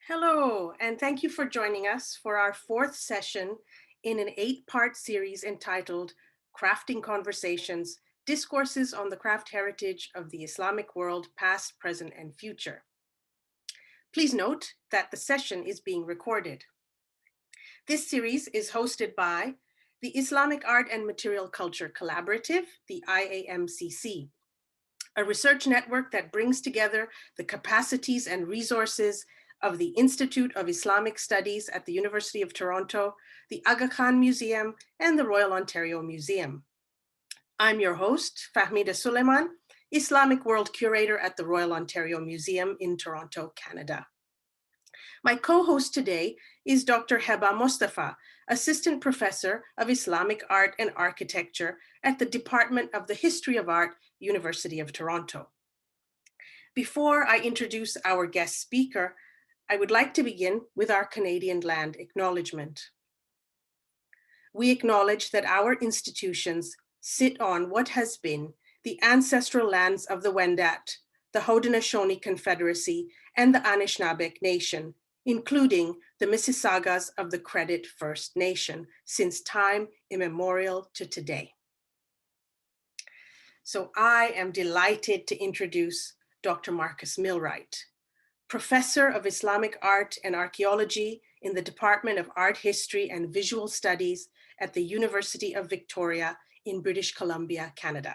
Hello, and thank you for joining us for our fourth session in an 8-part series entitled Crafting Conversations, Discourses on the Craft Heritage of the Islamic World, Past, Present, and Future. Please note that the session is being recorded. This series is hosted by the Islamic Art and Material Culture Collaborative, the IAMCC, a research network that brings together the capacities and resources of the Institute of Islamic Studies at the University of Toronto, the Aga Khan Museum, and the Royal Ontario Museum. I'm your host, Fahmida Suleiman, Islamic World Curator at the Royal Ontario Museum in Toronto, Canada. My co-host today is Dr. Heba Mustafa, Assistant Professor of Islamic Art and Architecture at the Department of the History of Art, University of Toronto. Before I introduce our guest speaker, I would like to begin with our Canadian land acknowledgement. We acknowledge that our institutions sit on what has been the ancestral lands of the Wendat, the Haudenosaunee Confederacy, and the Anishinaabe Nation, including the Mississaugas of the Credit First Nation, since time immemorial to today. So I am delighted to introduce Dr. Marcus Milwright, Professor of Islamic Art and Archaeology in the Department of Art History and Visual Studies at the University of Victoria in British Columbia, Canada.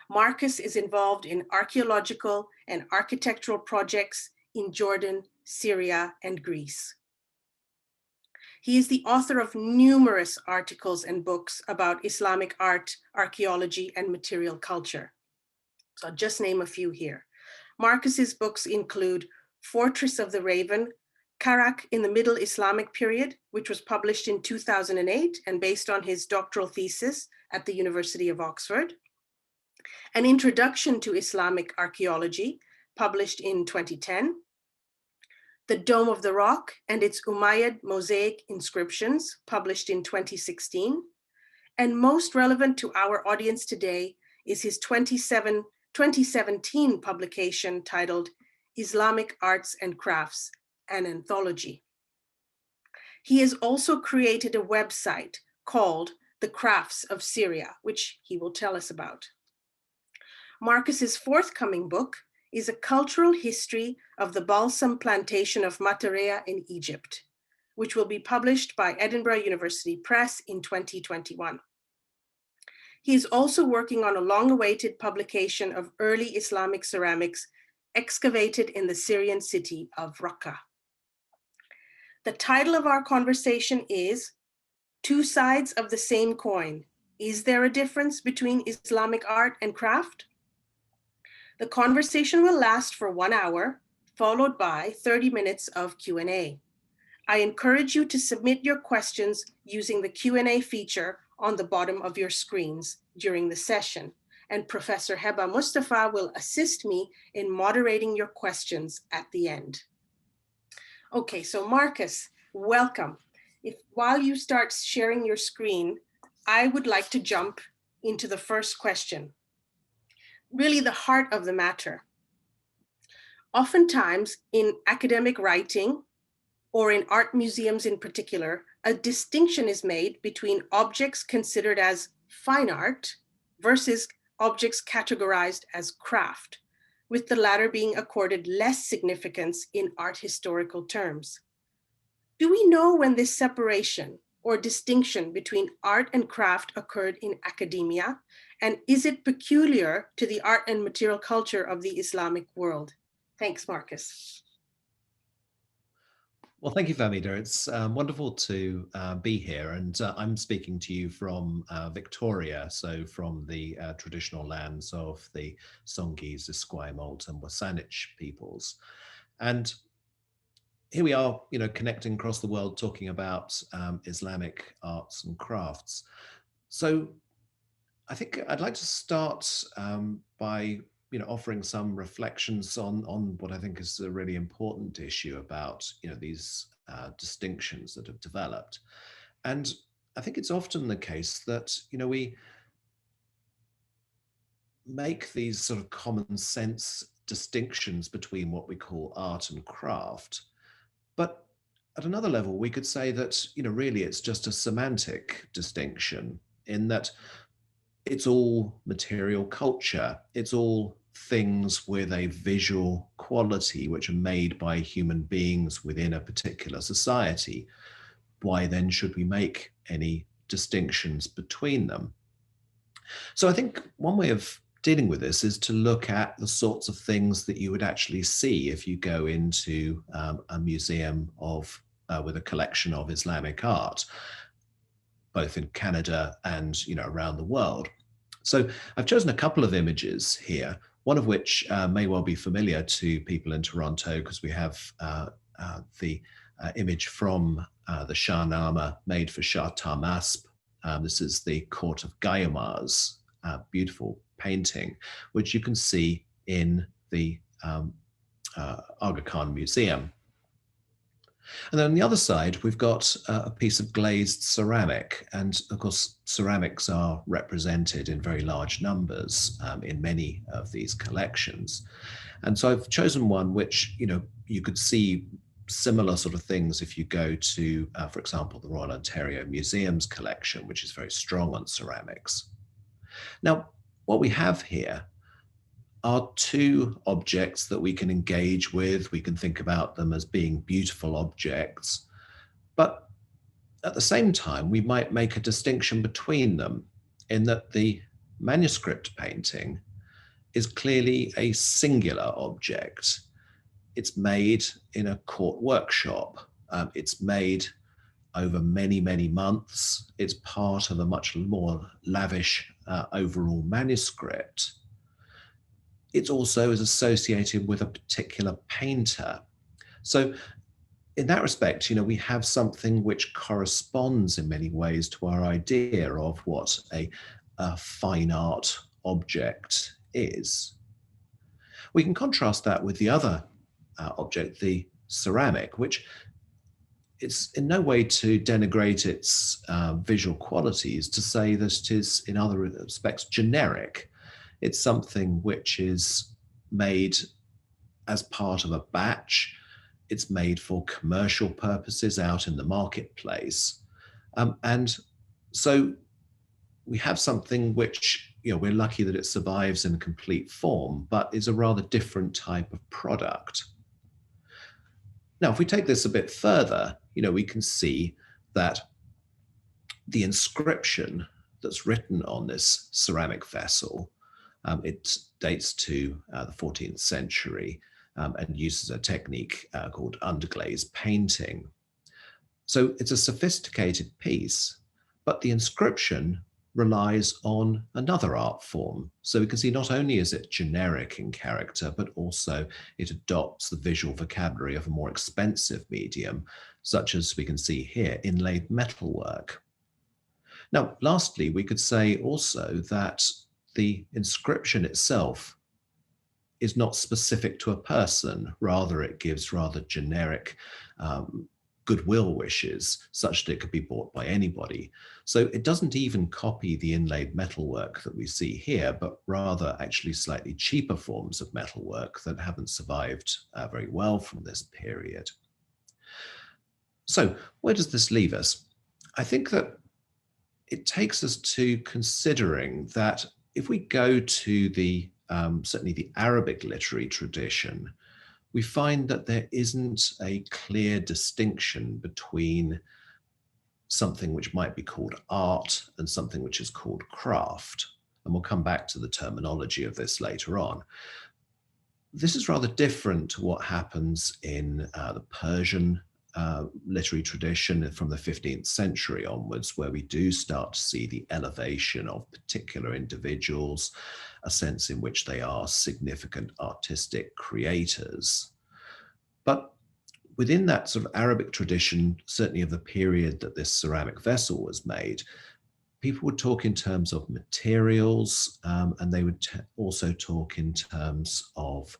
Marcus is involved in archaeological and architectural projects in Jordan, Syria, and Greece. He is the author of numerous articles and books about Islamic art, archaeology, and material culture. So I'll just name a few here. Marcus's books include Fortress of the Raven, Karak in the Middle Islamic Period, which was published in 2008 and based on his doctoral thesis at the University of Oxford. An Introduction to Islamic Archaeology, published in 2010. The Dome of the Rock and its Umayyad Mosaic Inscriptions, published in 2016. And most relevant to our audience today is his 2017 publication titled Islamic Arts and Crafts, an Anthology. He has also created a website called The Crafts of Syria, which he will tell us about. Marcus's forthcoming book is a cultural history of the balsam plantation of Matarea in Egypt, which will be published by Edinburgh University Press in 2021. He is also working on a long-awaited publication of early Islamic ceramics excavated in the Syrian city of Raqqa. The title of our conversation is Two Sides of the Same Coin. Is there a difference between Islamic art and craft? The conversation will last for 1 hour, followed by 30 minutes of Q&A. I encourage you to submit your questions using the Q&A feature on the bottom of your screens during the session, and Professor Heba Mustafa will assist me in moderating your questions at the end. Okay, so Marcus, welcome. While you start sharing your screen, I would like to jump into the first question, really the heart of the matter. Oftentimes in academic writing, or in art museums in particular, a distinction is made between objects considered as fine art versus objects categorized as craft, with the latter being accorded less significance in art historical terms. Do we know when this separation or distinction between art and craft occurred in academia? And is it peculiar to the art and material culture of the Islamic world? Thanks, Marcus. Well, thank you, Famida. It's wonderful to be here. And I'm speaking to you from Victoria, so from the traditional lands of the Songhees, Esquimalt, and Wasanich peoples. And here we are, connecting across the world, talking about Islamic arts and crafts. So I think I'd like to start by offering some reflections on what I think is a really important issue about these distinctions that have developed. And I think it's often the case that we make these sort of common sense distinctions between what we call art and craft. But at another level, we could say that, really it's just a semantic distinction in that it's all material culture. It's all things with a visual quality which are made by human beings within a particular society. Why then should we make any distinctions between them? So I think one way of dealing with this is to look at the sorts of things that you would actually see if you go into a museum of with a collection of Islamic art, both in Canada and around the world. So I've chosen a couple of images here, one of which may well be familiar to people in Toronto because we have the image from the Shahnameh made for Shah Tahmasp. This is the Court of Guyamar's beautiful painting, which you can see in the Aga Khan Museum. And then on the other side, we've got a piece of glazed ceramic. And of course, ceramics are represented in very large numbers in many of these collections. And so I've chosen one which, you could see similar sort of things if you go to, for example, the Royal Ontario Museum's collection, which is very strong on ceramics. Now, what we have here are two objects that we can engage with. We can think about them as being beautiful objects, but at the same time, we might make a distinction between them in that the manuscript painting is clearly a singular object. It's made in a court workshop. It's made over many, many months. It's part of a much more lavish overall manuscript. It also is associated with a particular painter. So in that respect, we have something which corresponds in many ways to our idea of what a fine art object is. We can contrast that with the other object, the ceramic, which it's in no way to denigrate its visual qualities, to say that it is in other respects generic. It's something which is made as part of a batch. It's made for commercial purposes out in the marketplace. And so we have something which, we're lucky that it survives in complete form, but is a rather different type of product. Now, if we take this a bit further, we can see that the inscription that's written on this ceramic vessel, it dates to the 14th century and uses a technique called underglaze painting. So it's a sophisticated piece, but the inscription relies on another art form. So we can see not only is it generic in character, but also it adopts the visual vocabulary of a more expensive medium, such as we can see here, inlaid metalwork. Now, lastly, we could say also that the inscription itself is not specific to a person. Rather, it gives rather generic goodwill wishes, such that it could be bought by anybody. So it doesn't even copy the inlaid metalwork that we see here, but rather actually slightly cheaper forms of metalwork that haven't survived very well from this period. So where does this leave us? I think that it takes us to considering that if we go to the certainly the Arabic literary tradition, we find that there isn't a clear distinction between something which might be called art and something which is called craft. And we'll come back to the terminology of this later on. This is rather different to what happens in the Persian literary tradition from the 15th century onwards, where we do start to see the elevation of particular individuals, a sense in which they are significant artistic creators. But within that sort of Arabic tradition, certainly of the period that this ceramic vessel was made, people would talk in terms of materials, and they would also talk in terms of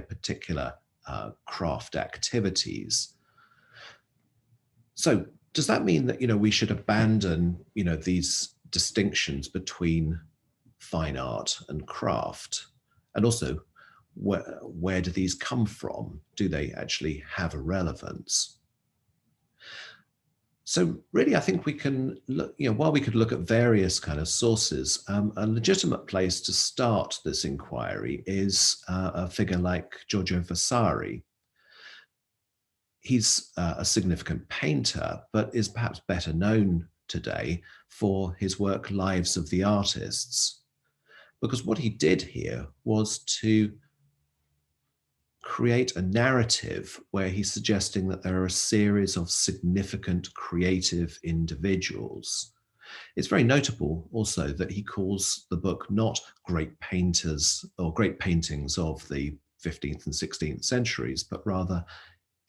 particular craft activities. So does that mean that we should abandon these distinctions between fine art and craft? And also, where do these come from? Do they actually have a relevance? So really, I think we can look, while we could look at various kind of sources, a legitimate place to start this inquiry is a figure like Giorgio Vasari. He's a significant painter, but is perhaps better known today for his work Lives of the Artists. Because what he did here was to create a narrative where he's suggesting that there are a series of significant creative individuals. It's very notable also that he calls the book not Great Painters or Great Paintings of the 15th and 16th centuries, but rather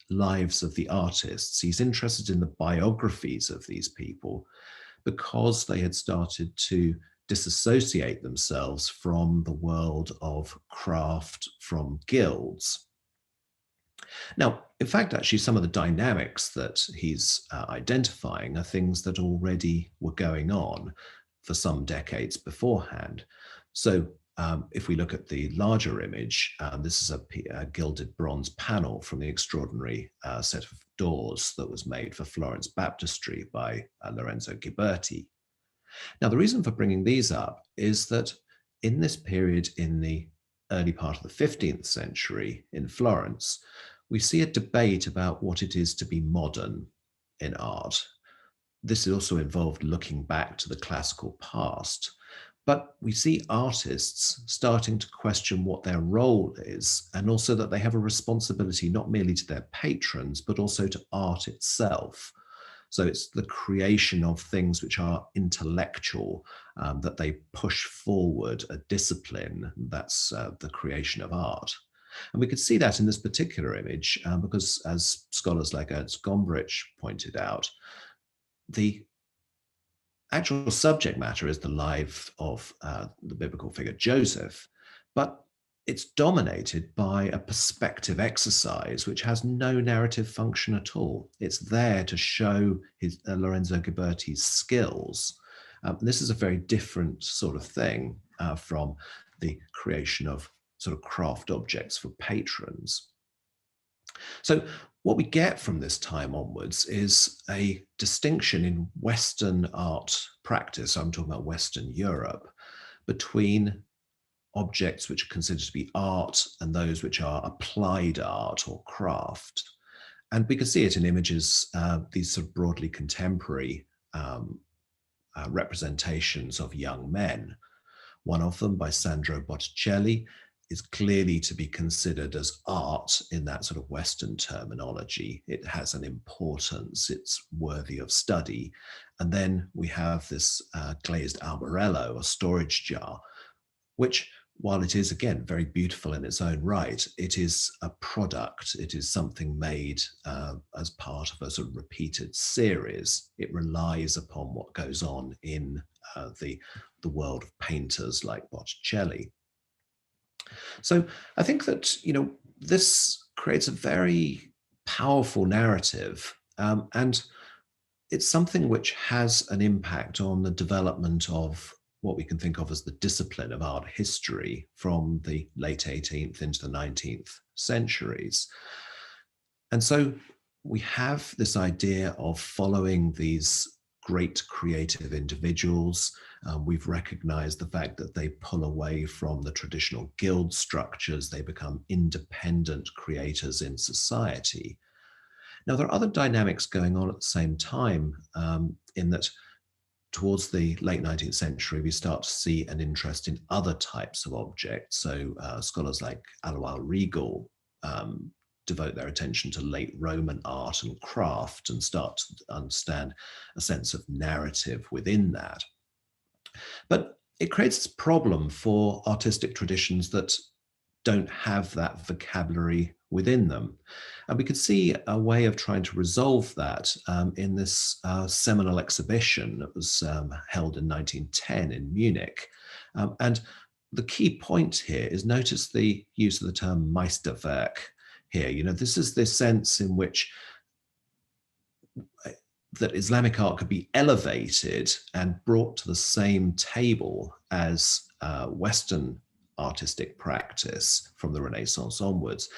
Lives of the Artists. He's interested in the biographies of these people because they had started to disassociate themselves from the world of craft, from guilds. Now, in fact, actually, some of the dynamics that he's identifying are things that already were going on for some decades beforehand. So if we look at the larger image, this is a gilded bronze panel from the extraordinary set of doors that was made for Florence Baptistry by Lorenzo Ghiberti. Now, the reason for bringing these up is that in this period in the early part of the 15th century in Florence, we see a debate about what it is to be modern in art. This also involved looking back to the classical past, but we see artists starting to question what their role is, and also that they have a responsibility not merely to their patrons, but also to art itself. So it's the creation of things which are intellectual, that they push forward a discipline. That's the creation of art. And we could see that in this particular image because, as scholars like Ernst Gombrich pointed out, the actual subject matter is the life of the biblical figure Joseph, but it's dominated by a perspective exercise which has no narrative function at all. It's there to show Lorenzo Ghiberti's skills. This is a very different sort of thing from the creation of sort of craft objects for patrons. So what we get from this time onwards is a distinction in Western art practice, I'm talking about Western Europe, between objects which are considered to be art and those which are applied art or craft. And we can see it in images, these sort of broadly contemporary representations of young men. One of them by Sandro Botticelli is clearly to be considered as art in that sort of Western terminology. It has an importance, it's worthy of study. And then we have this glazed albarello, a storage jar, which, while it is, again, very beautiful in its own right, it is a product. It is something made as part of a sort of repeated series. It relies upon what goes on in the world of painters like Botticelli. So I think that, this creates a very powerful narrative, and it's something which has an impact on the development of what we can think of as the discipline of art history from the late 18th into the 19th centuries. And so we have this idea of following these great creative individuals. We've recognized the fact that they pull away from the traditional guild structures. They become independent creators in society. Now, there are other dynamics going on at the same time, in that towards the late 19th century, we start to see an interest in other types of objects. So scholars like Alois Riegel devote their attention to late Roman art and craft and start to understand a sense of narrative within that. But it creates this problem for artistic traditions that don't have that vocabulary within them. And we could see a way of trying to resolve that in this seminal exhibition that was held in 1910 in Munich. And the key point here is, notice the use of the term Meisterwerk here. This is this sense in which that Islamic art could be elevated and brought to the same table as Western artistic practice from the Renaissance onwards,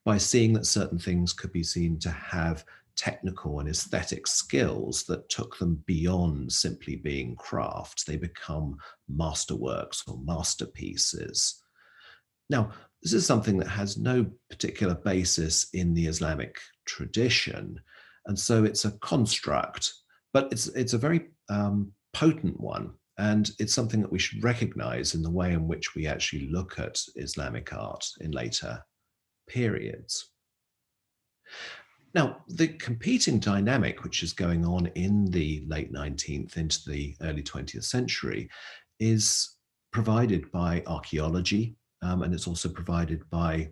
by seeing that certain things could be seen to have technical and aesthetic skills that took them beyond simply being crafts. They become masterworks or masterpieces. Now, this is something that has no particular basis in the Islamic tradition, and so it's a construct, but it's a very potent one, and it's something that we should recognize in the way in which we actually look at Islamic art in later periods. Now, the competing dynamic which is going on in the late 19th into the early 20th century is provided by archaeology, and it's also provided by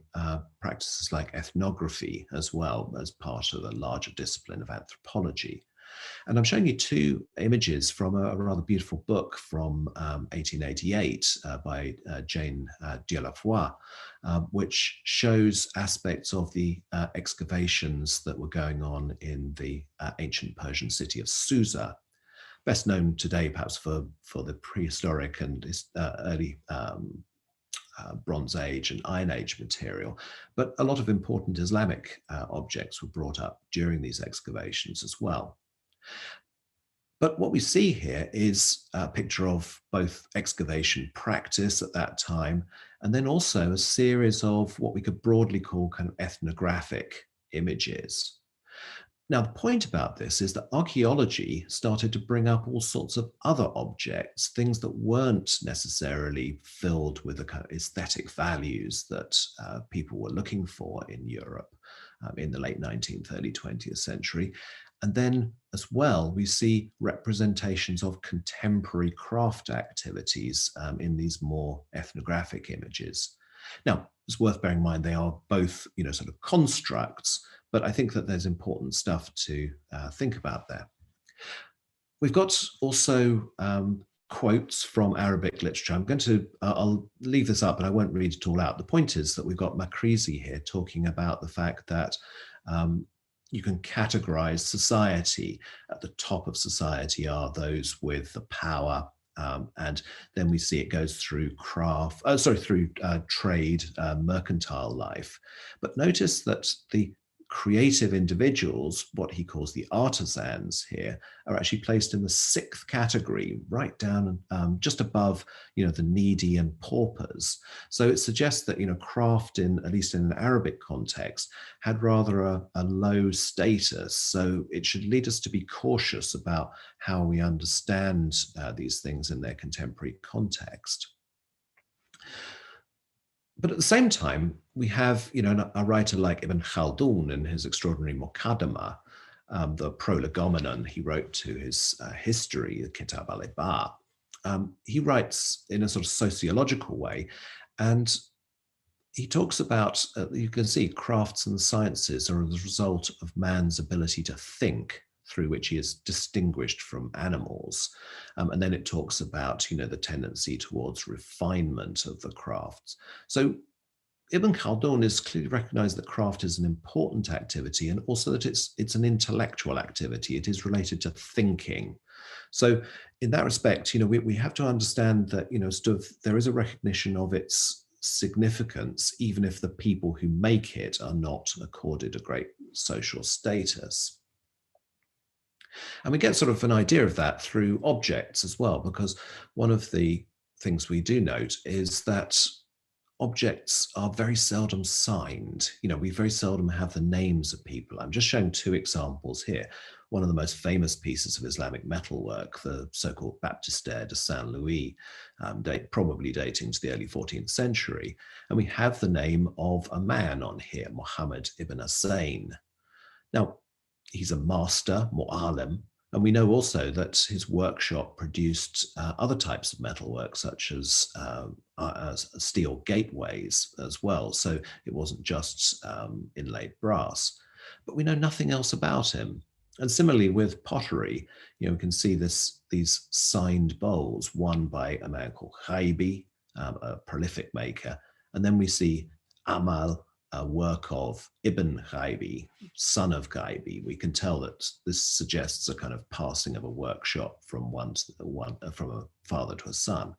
practices like ethnography as well as part of a larger discipline of anthropology. And I'm showing you two images from a rather beautiful book from 1888 by Jane Dieulafoy, which shows aspects of the excavations that were going on in the ancient Persian city of Susa, best known today perhaps for the prehistoric and early Bronze Age and Iron Age material, but a lot of important Islamic objects were brought up during these excavations as well. But what we see here is a picture of both excavation practice at that time, and then also a series of what we could broadly call kind of ethnographic images. Now, the point about this is that archaeology started to bring up all sorts of other objects, things that weren't necessarily filled with the kind of aesthetic values that people were looking for in Europe in the late 19th, early 20th century. And then as well, we see representations of contemporary craft activities in these more ethnographic images. Now, it's worth bearing in mind they are both, sort of constructs, but I think that there's important stuff to think about there. We've got also quotes from Arabic literature. I'm going to, I'll leave this up, but I won't read it all out. The point is that we've got Makrizi here talking about the fact that you can categorize society. At the top of society are those with the power, and then we see it goes through trade, mercantile life. But notice that the creative individuals, what he calls the artisans here, are actually placed in the sixth category, right down just above, the needy and paupers. So it suggests that, craft, at least in an Arabic context, had rather a low status. So it should lead us to be cautious about how we understand these things in their contemporary context. But at the same time, we have, a writer like Ibn Khaldun in his extraordinary Muqaddimah, the prolegomenon he wrote to his history, the Kitab al-Iba. He writes in a sort of sociological way, and he talks about, you can see, crafts and sciences are the result of man's ability to think, through which he is distinguished from animals. And then it talks about, the tendency towards refinement of the crafts. So Ibn Khaldun is clearly recognized that craft is an important activity, and also that it's an intellectual activity. It is related to thinking. So in that respect, we have to understand that, there is a recognition of its significance, even if the people who make it are not accorded a great social status. And we get sort of an idea of that through objects as well, because one of the things we do note is that objects are very seldom signed. We very seldom have the names of people. I'm just showing two examples here. One of the most famous pieces of Islamic metalwork, the so-called Baptistère de Saint-Louis, probably dating to the early 14th century. And we have the name of a man on here, Muhammad ibn Hussein. Now, he's a master, mu'alim, and we know also that his workshop produced other types of metalwork, such as steel gateways as well. So it wasn't just inlaid brass. But we know nothing else about him. And similarly with pottery, we can see these signed bowls, one by a man called Ghaibi, a prolific maker. And then we see Amal, a work of Ibn Ghaibi, son of Ghaibi. We can tell that this suggests a kind of passing of a workshop from from a father to a son.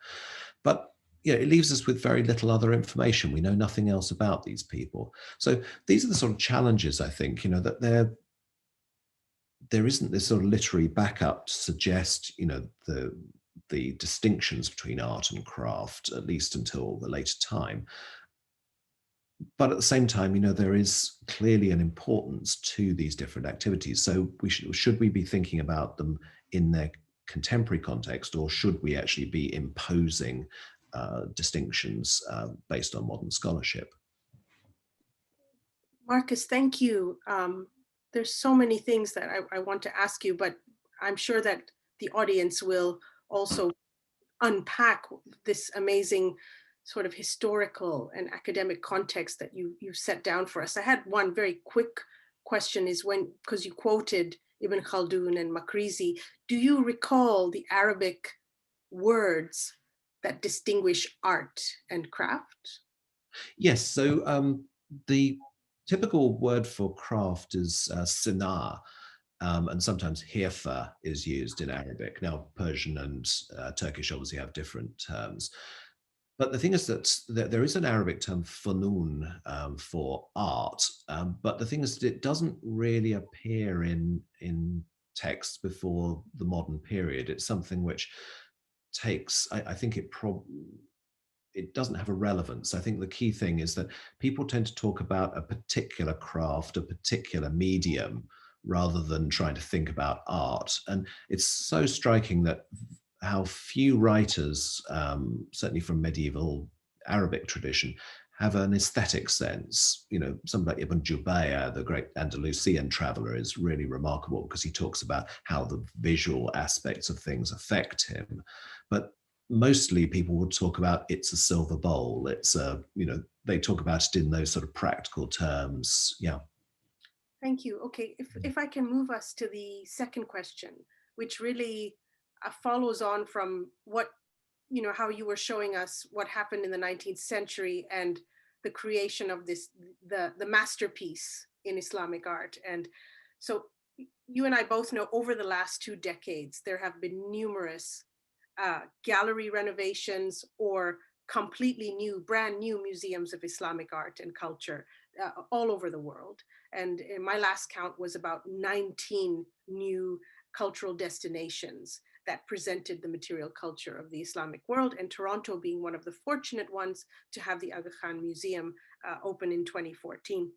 But it leaves us with very little other information. We know nothing else about these people. So these are the sort of challenges, I think, that there isn't this sort of literary backup to suggest, the distinctions between art and craft, at least until a later time. But at the same time, there is clearly an importance to these different activities. So should we be thinking about them in their contemporary context, or should we actually be imposing distinctions based on modern scholarship? Marcus, thank you. There's so many things that I want to ask you, but I'm sure that the audience will also unpack this amazing sort of historical and academic context that you set down for us. I had one very quick question is because you quoted Ibn Khaldun and Makrizi, do you recall the Arabic words that distinguish art and craft? Yes, so the typical word for craft is sinar, and sometimes hirfa is used in Arabic. Now, Persian and Turkish obviously have different terms. But the thing is that there is an Arabic term funun for art, but the thing is that it doesn't really appear in texts before the modern period. It's something which takes, I think it doesn't have a relevance. I think the key thing is that people tend to talk about a particular craft, a particular medium, rather than trying to think about art. And it's so striking that how few writers, certainly from medieval Arabic tradition, have an aesthetic sense. Somebody like Ibn Jubayr, the great Andalusian traveler, is really remarkable because he talks about how the visual aspects of things affect him. But mostly people would talk about it's a silver bowl. They talk about it in those sort of practical terms. Yeah. Thank you. Okay, if I can move us to the second question, which really follows on from how you were showing us what happened in the 19th century and the creation of the masterpiece in Islamic art. And so you and I both know over the last 2 decades, there have been numerous gallery renovations or completely brand new museums of Islamic art and culture all over the world. And my last count was about 19 new cultural destinations that presented the material culture of the Islamic world, and Toronto being one of the fortunate ones to have the Aga Khan Museum open in 2014.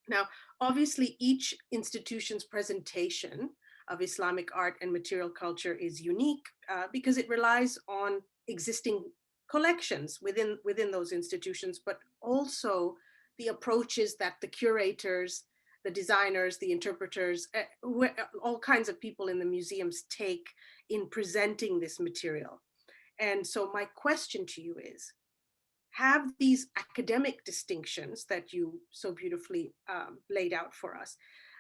Now, obviously, each institution's presentation of Islamic art and material culture is unique because it relies on existing collections within those institutions, but also the approaches that the curators, the designers, the interpreters, all kinds of people in the museums take in presenting this material. And so my question to you is, have these academic distinctions that you so beautifully laid out for us,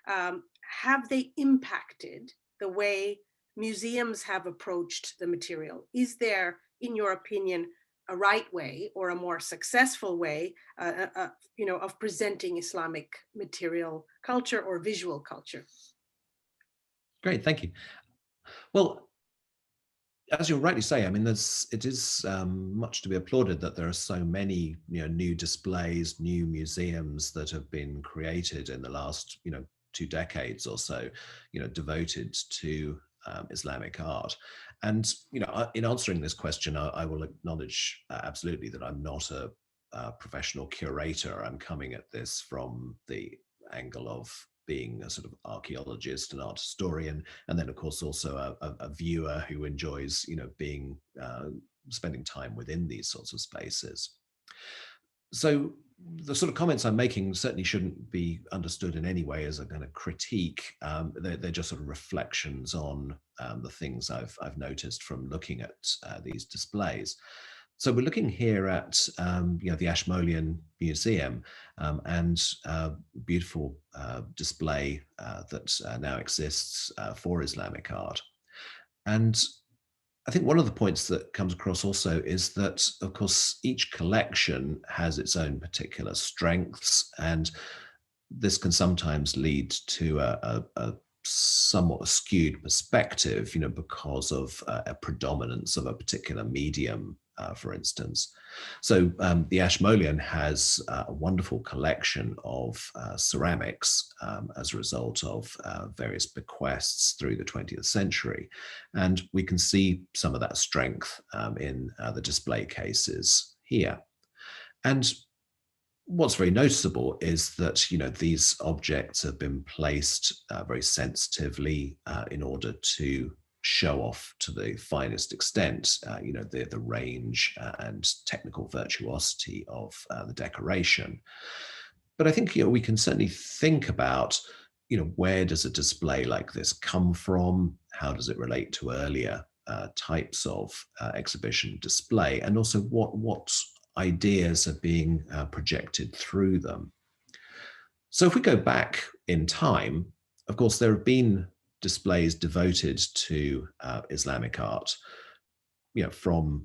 have they impacted the way museums have approached the material? Is there, in your opinion, a right way or a more successful way, of presenting Islamic material culture or visual culture? Great, thank you. Well, as you rightly say, I mean, it is much to be applauded that there are so many new displays, new museums that have been created in the last 2 decades or so, devoted to Islamic art. And in answering this question, I will acknowledge absolutely that I'm not a professional curator. I'm coming at this from the angle of being a sort of archaeologist and art historian, and then of course also a viewer who enjoys being spending time within these sorts of spaces. So the sort of comments I'm making certainly shouldn't be understood in any way as a kind of critique. They're just sort of reflections on the things I've noticed from looking at these displays. So we're looking here at the Ashmolean Museum and a beautiful display that now exists for Islamic art. And I think one of the points that comes across also is that, of course, each collection has its own particular strengths, and this can sometimes lead to a somewhat skewed perspective, because of a predominance of a particular medium for instance. So the Ashmolean has a wonderful collection of ceramics as a result of various bequests through the 20th century. And we can see some of that strength in the display cases here. And what's very noticeable is that, you know, these objects have been placed very sensitively in order to show off to the finest extent, you know, the range and technical virtuosity of the decoration. But I think, you know, we can certainly think about, you know, where does a display like this come from? How does it relate to earlier types of exhibition display? And also what ideas are being projected through them. So if we go back in time, of course, there have been displays devoted to Islamic art, you know, from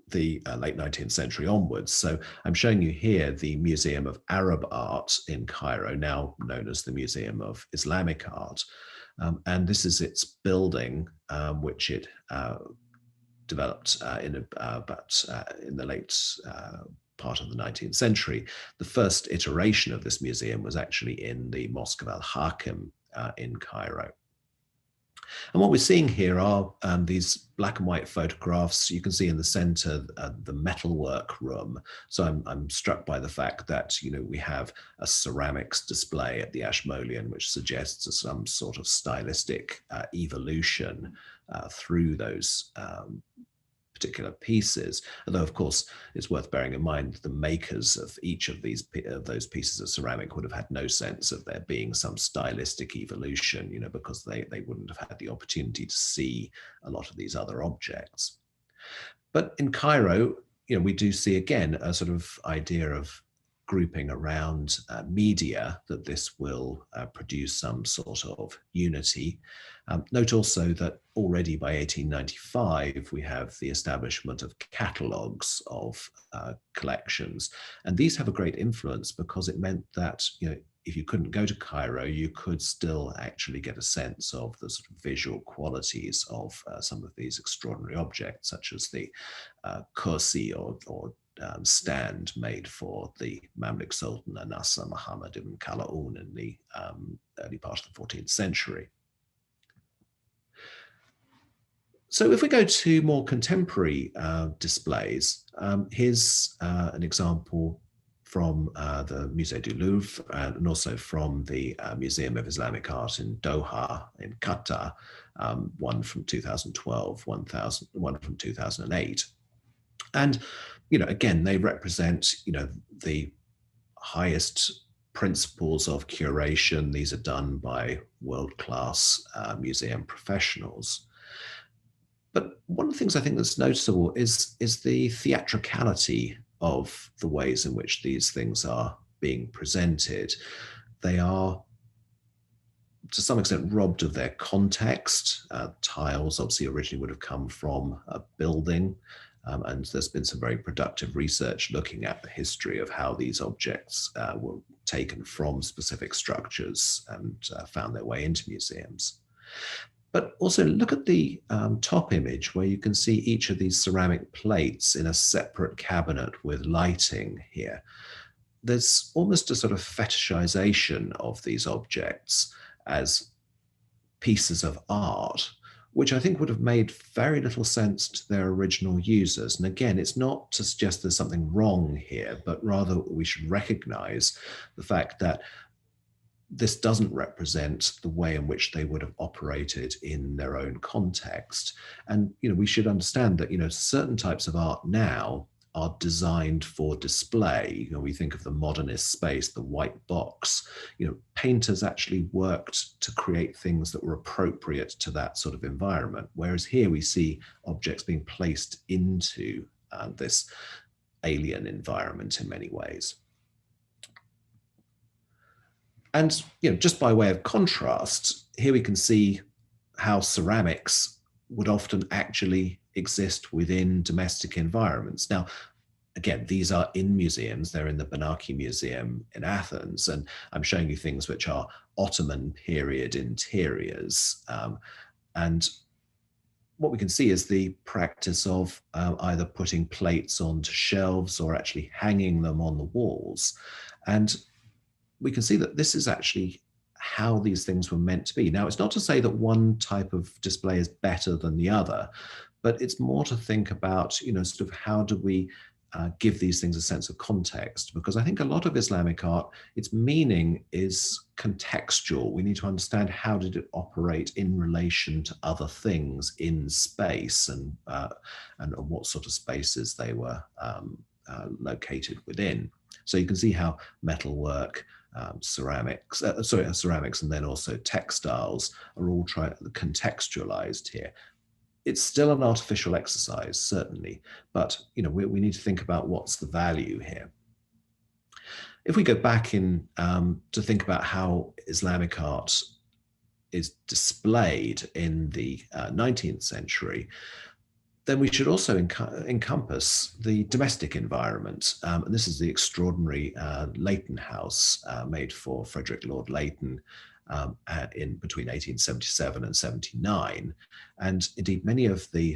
the late 19th century onwards. So I'm showing you here the Museum of Arab Art in Cairo, now known as the Museum of Islamic Art. And this is its building, which it developed in the late part of the 19th century. The first iteration of this museum was actually in the Mosque of Al-Hakim in Cairo. And what we're seeing here are these black and white photographs. You can see in the center the metalwork room. So I'm struck by the fact that, you know, we have a ceramics display at the Ashmolean, which suggests some sort of stylistic evolution through those particular pieces. Although, of course, it's worth bearing in mind the makers of each of those pieces of ceramic would have had no sense of there being some stylistic evolution, you know, because they wouldn't have had the opportunity to see a lot of these other objects. But in Cairo, you know, we do see again a sort of idea of grouping around media, that this will produce some sort of unity. Note also that already by 1895, we have the establishment of catalogues of collections. And these have a great influence because it meant that, you know, if you couldn't go to Cairo, you could still actually get a sense of the sort of visual qualities of some of these extraordinary objects, such as the kursi or stand made for the Mamluk Sultan Nasser Muhammad ibn Kalaun in the early part of the 14th century. So if we go to more contemporary displays, here's an example from the Musée du Louvre and also from the Museum of Islamic Art in Doha in Qatar, one from 2012, one from 2008. And, you know, again, they represent, you know, the highest principles of curation. These are done by world-class museum professionals. But one of the things I think that's noticeable is the theatricality of the ways in which these things are being presented. They are, to some extent, robbed of their context. Tiles obviously originally would have come from a building. And there's been some very productive research looking at the history of how these objects were taken from specific structures and found their way into museums. But also look at the top image where you can see each of these ceramic plates in a separate cabinet with lighting here. There's almost a sort of fetishization of these objects as pieces of art, which I think would have made very little sense to their original users. And again, it's not to suggest there's something wrong here, but rather we should recognize the fact that this doesn't represent the way in which they would have operated in their own context. And, you know, we should understand that, you know, certain types of art now are designed for display. You know, we think of the modernist space, the white box. You know, painters actually worked to create things that were appropriate to that sort of environment. Whereas here we see objects being placed into this alien environment in many ways. And, you know, just by way of contrast, here we can see how ceramics would often actually exist within domestic environments. Now, again, these are in museums. They're in the Benaki Museum in Athens, and I'm showing you things which are Ottoman period interiors. And what we can see is the practice of either putting plates onto shelves or actually hanging them on the walls. And we can see that this is actually how these things were meant to be. Now, it's not to say that one type of display is better than the other, but it's more to think about, sort of how do we give these things a sense of context? Because I think a lot of Islamic art, its meaning is contextual. We need to understand how did it operate in relation to other things in space, and what sort of spaces they were located within. So you can see how metalwork, ceramics, and then also textiles are all contextualized here. It's still an artificial exercise, certainly, but we need to think about what's the value here. If we go back in to think about how Islamic art is displayed in the 19th century, then we should also encompass the domestic environment. And this is the extraordinary Leighton House made for Frederick Lord Leighton in between 1877 and 79. And indeed, many of the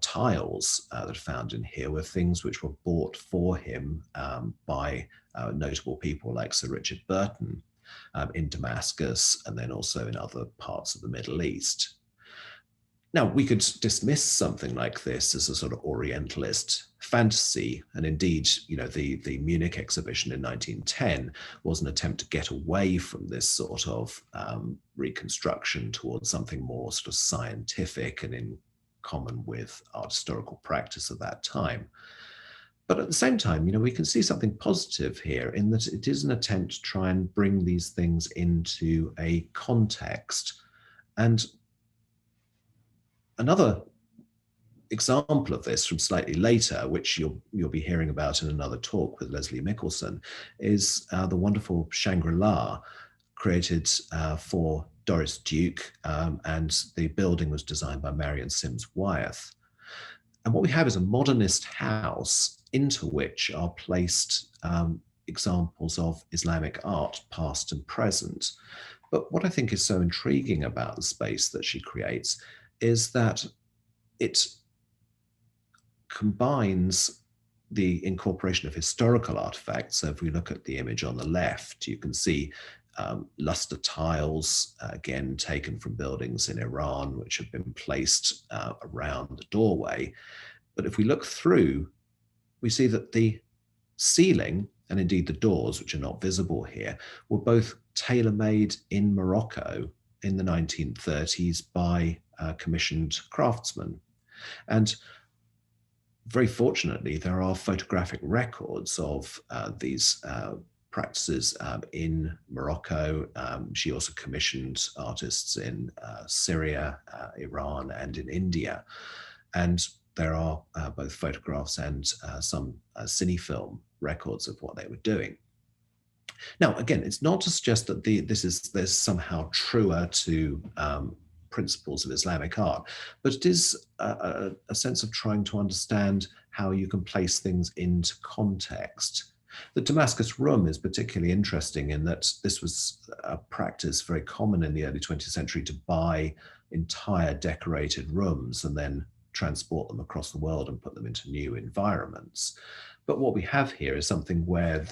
tiles that are found in here were things which were bought for him by notable people like Sir Richard Burton in Damascus, and then also in other parts of the Middle East. Now, we could dismiss something like this as a sort of Orientalist fantasy, and indeed, the Munich exhibition in 1910 was an attempt to get away from this sort of reconstruction towards something more sort of scientific and in common with art historical practice at that time. But at the same time, we can see something positive here in that it is an attempt to try and bring these things into a context. And another example of this from slightly later, which you'll be hearing about in another talk with Leslie Mickelson, is the wonderful Shangri-La created for Doris Duke, and the building was designed by Marion Sims Wyeth. And what we have is a modernist house into which are placed examples of Islamic art, past and present. But what I think is so intriguing about the space that she creates is that it combines the incorporation of historical artifacts. So if we look at the image on the left, you can see luster tiles, again, taken from buildings in Iran, which have been placed around the doorway. But if we look through, we see that the ceiling, and indeed the doors, which are not visible here, were both tailor-made in Morocco in the 1930s by commissioned craftsmen. And very fortunately, there are photographic records of these practices in Morocco. She also commissioned artists in Syria, Iran, and in India. And there are both photographs and some cinefilm records of what they were doing. Now, again, it's not to suggest that there's somehow truer to principles of Islamic art, but it is a sense of trying to understand how you can place things into context. The Damascus room is particularly interesting in that this was a practice very common in the early 20th century to buy entire decorated rooms and then transport them across the world and put them into new environments. But what we have here is something where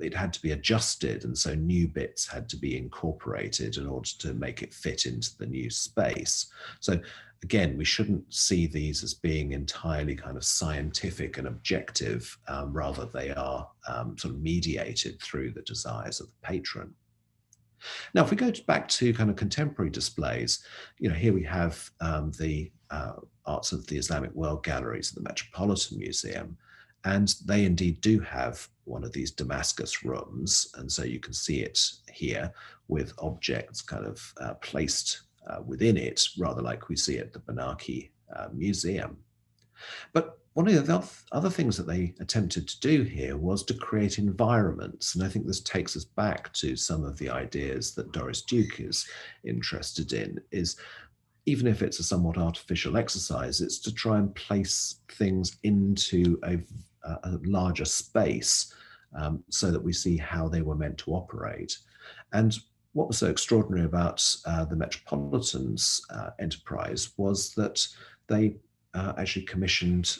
it had to be adjusted, and so new bits had to be incorporated in order to make it fit into the new space. So again, we shouldn't see these as being entirely kind of scientific and objective, rather they are sort of mediated through the desires of the patron. Now, if we go back to kind of contemporary displays, here we have the Arts of the Islamic World galleries at the Metropolitan Museum, and they indeed do have one of these Damascus rooms. And so you can see it here with objects kind of placed within it, rather like we see at the Benaki Museum. But one of the other things that they attempted to do here was to create environments. And I think this takes us back to some of the ideas that Doris Duke is interested in, is even if it's a somewhat artificial exercise, it's to try and place things into a larger space so that we see how they were meant to operate. And what was so extraordinary about the Metropolitan's enterprise was that they actually commissioned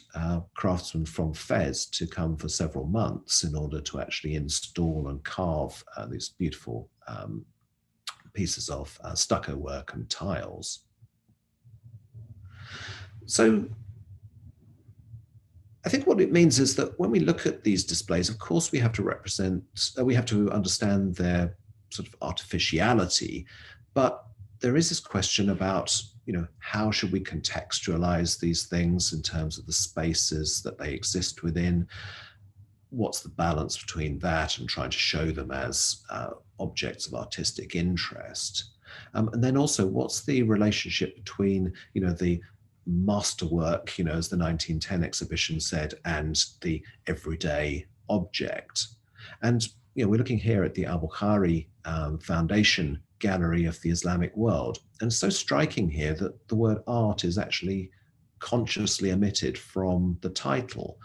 craftsmen from Fez to come for several months in order to actually install and carve these beautiful pieces of stucco work and tiles. So I think what it means is that when we look at these displays, of course, we have to understand their sort of artificiality, but there is this question about, how should we contextualize these things in terms of the spaces that they exist within? What's the balance between that and trying to show them as objects of artistic interest? And then also, what's the relationship between, the masterwork, as the 1910 exhibition said, and the everyday object? And we're looking here at the Al-Bukhari Foundation Gallery of the Islamic World. And it's so striking here that the word art is actually consciously omitted from the title.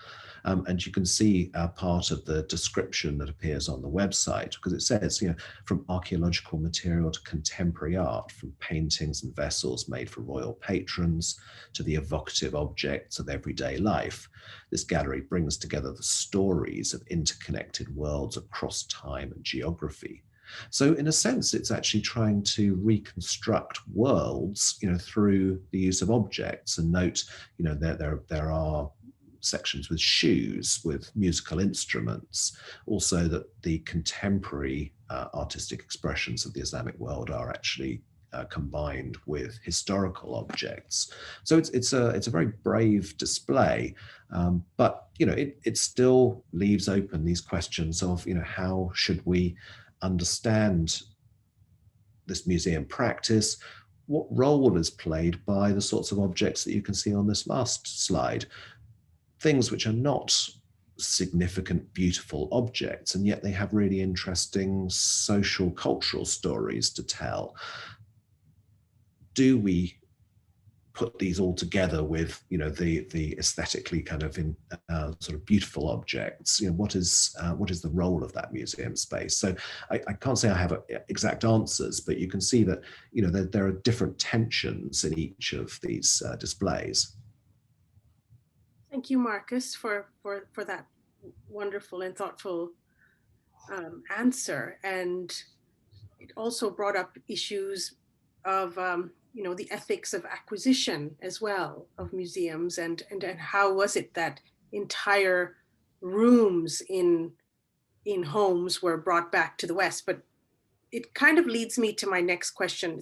And you can see part of the description that appears on the website, because it says, from archaeological material to contemporary art, from paintings and vessels made for royal patrons to the evocative objects of everyday life. This gallery brings together the stories of interconnected worlds across time and geography. So in a sense, it's actually trying to reconstruct worlds, through the use of objects. And note, there are sections with shoes, with musical instruments, also that the contemporary artistic expressions of the Islamic world are actually combined with historical objects. So it's a very brave display, but it still leaves open these questions of how should we understand this museum practice? What role is played by the sorts of objects that you can see on this last slide? Things which are not significant, beautiful objects, and yet they have really interesting social, cultural stories to tell. Do we put these all together with, the aesthetically kind of sort of beautiful objects? What is the role of that museum space? So I can't say I have exact answers, but you can see that, there are different tensions in each of these displays. Thank you, Marcus, for that wonderful and thoughtful answer. And it also brought up issues of the ethics of acquisition as well of museums, and how was it that entire rooms in homes were brought back to the West. But it kind of leads me to my next question.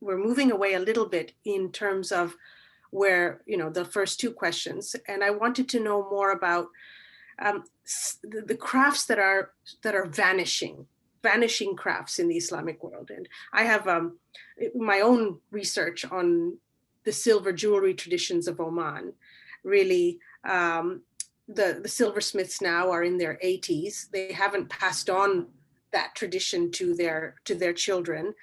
We're moving away a little bit in terms of where, the first two questions. And I wanted to know more about the crafts that are vanishing crafts in the Islamic world. And I have my own research on the silver jewelry traditions of Oman. Really, the silversmiths now are in their 80s. They haven't passed on that tradition to their children.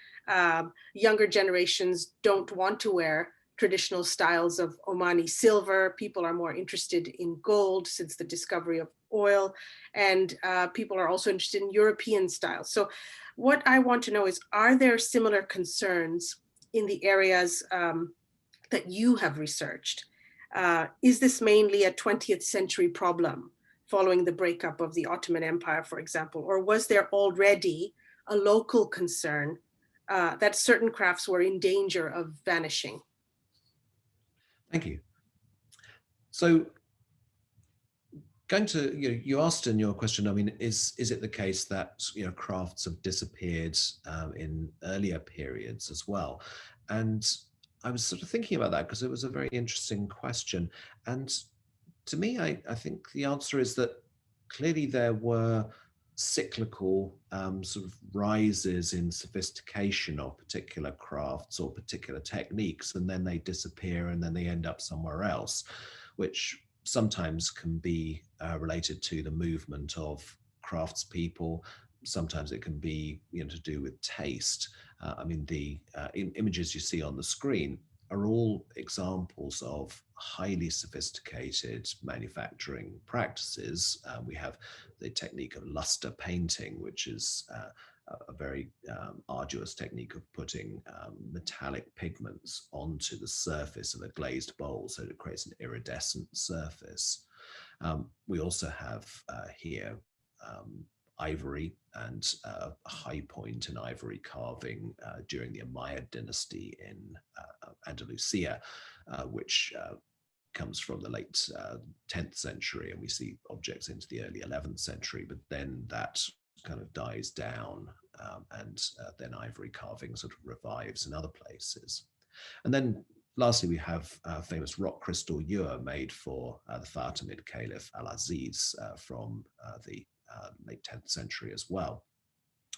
Younger generations don't want to wear traditional styles of Omani silver. People are more interested in gold since the discovery of oil, and people are also interested in European styles. So what I want to know is, are there similar concerns in the areas that you have researched? Is this mainly a 20th century problem following the breakup of the Ottoman Empire, for example, or was there already a local concern that certain crafts were in danger of vanishing? Thank you. So going to, you asked in your question, I mean, is it the case that, crafts have disappeared in earlier periods as well? And I was sort of thinking about that because it was a very interesting question. And to me, I think the answer is that clearly there were cyclical sort of rises in sophistication of particular crafts or particular techniques, and then they disappear and then they end up somewhere else, which sometimes can be related to the movement of craftspeople. Sometimes it can be to do with taste. I mean, the images you see on the screen are all examples of highly sophisticated manufacturing practices. We have the technique of luster painting, which is a very arduous technique of putting metallic pigments onto the surface of a glazed bowl so that it creates an iridescent surface. We also have here ivory and a high point in ivory carving during the Umayyad dynasty in Andalusia, which comes from the late 10th century, and we see objects into the early 11th century, but then that kind of dies down, and then ivory carving sort of revives in other places. And then lastly, we have famous rock crystal ewer made for the Fatimid Caliph Al-Aziz from the late 10th century as well.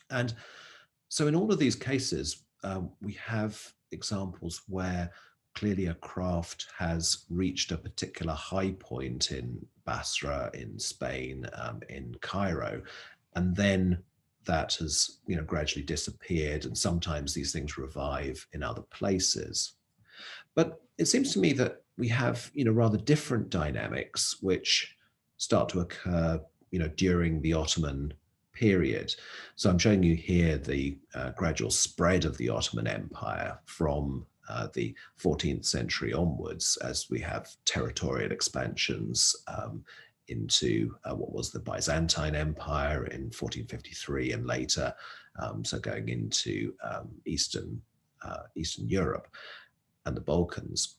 And so in all of these cases, we have examples where clearly a craft has reached a particular high point in Basra, in Spain, in Cairo, and then that has gradually disappeared, and sometimes these things revive in other places. But it seems to me that we have rather different dynamics which start to occur during the Ottoman period. So I'm showing you here the gradual spread of the Ottoman Empire from the 14th century onwards, as we have territorial expansions into what was the Byzantine Empire in 1453 and later, so going into Eastern Europe and the Balkans.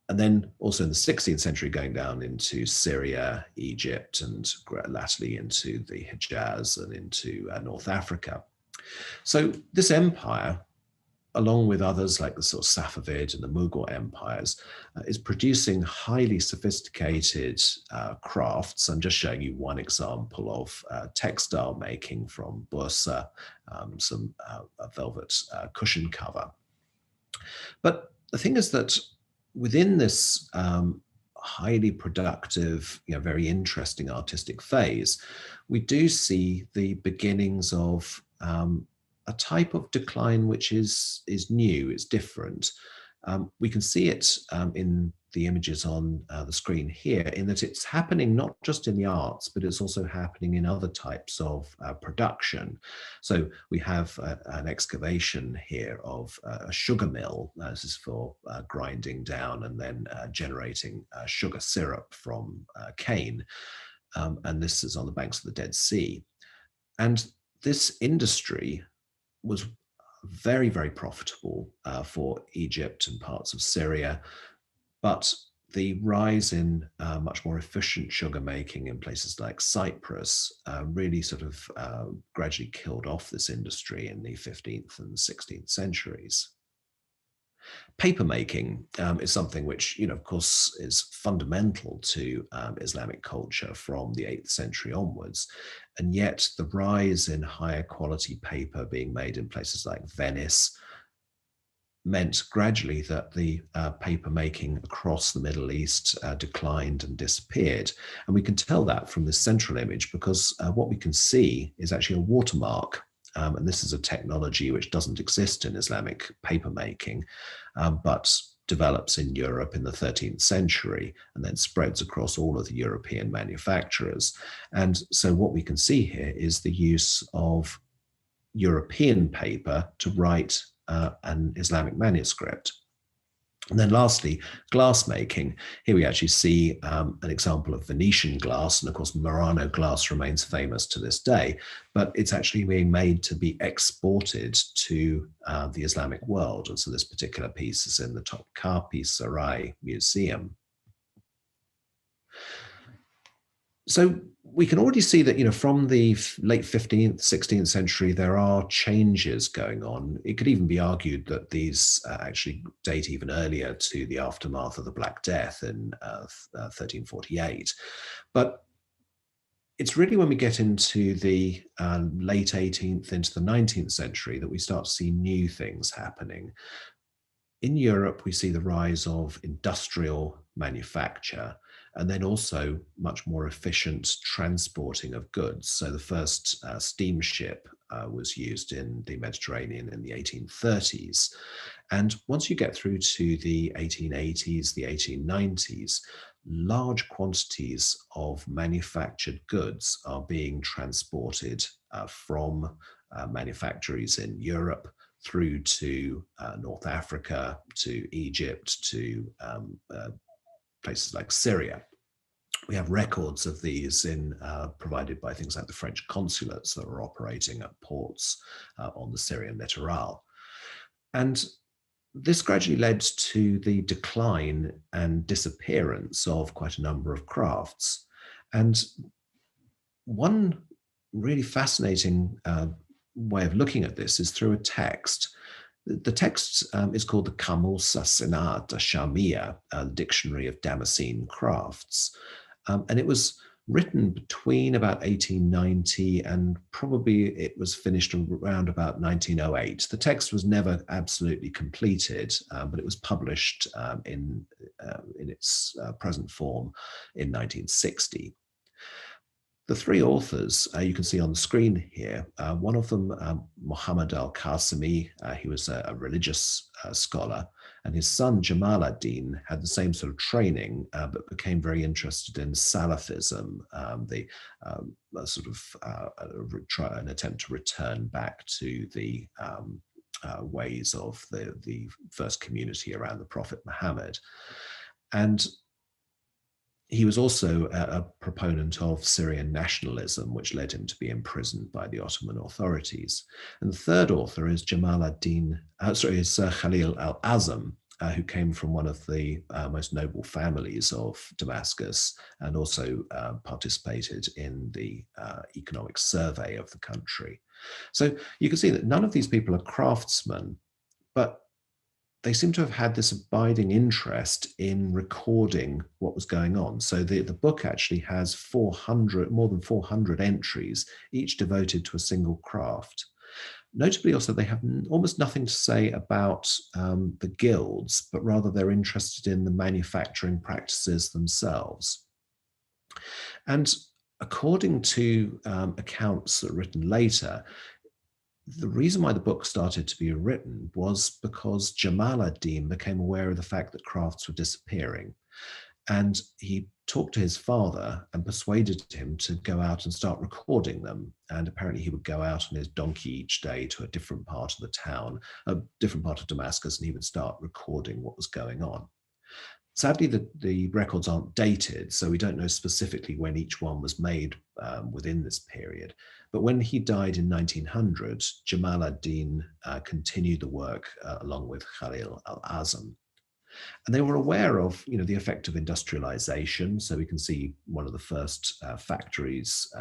And then also in the 16th century, going down into Syria, Egypt, and latterly into the Hejaz and into North Africa. So this empire, along with others like the sort of Safavid and the Mughal empires, is producing highly sophisticated crafts. I'm just showing you one example of textile making from Bursa, some velvet cushion cover. But the thing is that within this highly productive, very interesting artistic phase, we do see the beginnings of a type of decline which is new, it's different. We can see it in the images on the screen here, in that it's happening not just in the arts, but it's also happening in other types of production. So we have an excavation here of a sugar mill. This is for grinding down and then generating sugar syrup from cane. And this is on the banks of the Dead Sea. And this industry was very, very profitable for Egypt and parts of Syria. But the rise in much more efficient sugar making in places like Cyprus really sort of gradually killed off this industry in the 15th and 16th centuries. Paper making is something which, of course, is fundamental to Islamic culture from the 8th century onwards. And yet the rise in higher quality paper being made in places like Venice meant gradually that the paper making across the Middle East declined and disappeared. And we can tell that from this central image, because what we can see is actually a watermark. And this is a technology which doesn't exist in Islamic paper making, but develops in Europe in the 13th century and then spreads across all of the European manufacturers. And so what we can see here is the use of European paper to write an Islamic manuscript. And then lastly, glass making. Here we actually see an example of Venetian glass, and of course Murano glass remains famous to this day, but it's actually being made to be exported to the Islamic world. And so this particular piece is in the Topkapi Saray Museum. So we can already see that, from the late 15th, 16th century, there are changes going on. It could even be argued that these actually date even earlier to the aftermath of the Black Death in 1348. But it's really when we get into the late 18th, into the 19th century, that we start to see new things happening. In Europe, we see the rise of industrial manufacture, and then also much more efficient transporting of goods. So the first steamship was used in the Mediterranean in the 1830s. And once you get through to the 1880s, the 1890s, large quantities of manufactured goods are being transported from manufactories in Europe through to North Africa, to Egypt, to places like Syria. We have records of these provided by things like the French consulates that were operating at ports on the Syrian littoral. And this gradually led to the decline and disappearance of quite a number of crafts. And one really fascinating way of looking at this is through a text. The text is called the Kamus As-Sanat Ash-Shamiyya, Dictionary of Damascene Crafts. And it was written between about 1890 and probably it was finished around about 1908. The text was never absolutely completed, but it was published in its present form in 1960. The three authors you can see on the screen here, one of them, Muhammad al-Qasimi, he was a religious scholar, and his son Jamal ad-Din had the same sort of training, but became very interested in Salafism, an attempt to return back to the ways of the first community around the Prophet Muhammad. And he was also a proponent of Syrian nationalism, which led him to be imprisoned by the Ottoman authorities. And the third author is Khalil al-Azam, who came from one of the most noble families of Damascus and also participated in the economic survey of the country. So you can see that none of these people are craftsmen, but they seem to have had this abiding interest in recording what was going on. So the book actually has more than 400 entries, each devoted to a single craft. Notably also, they have almost nothing to say about the guilds, but rather they're interested in the manufacturing practices themselves. And according to accounts that are written later, the reason why the book started to be written was because Jamal ad-Din became aware of the fact that crafts were disappearing. And he talked to his father and persuaded him to go out and start recording them. And apparently he would go out on his donkey each day to a different part of the town, a different part of Damascus, and he would start recording what was going on. Sadly, the records aren't dated, so we don't know specifically when each one was made within this period. But when he died in 1900, Jamal ad-Din continued the work along with Khalil al-Azam. And they were aware of, the effect of industrialization. So we can see one of the first factories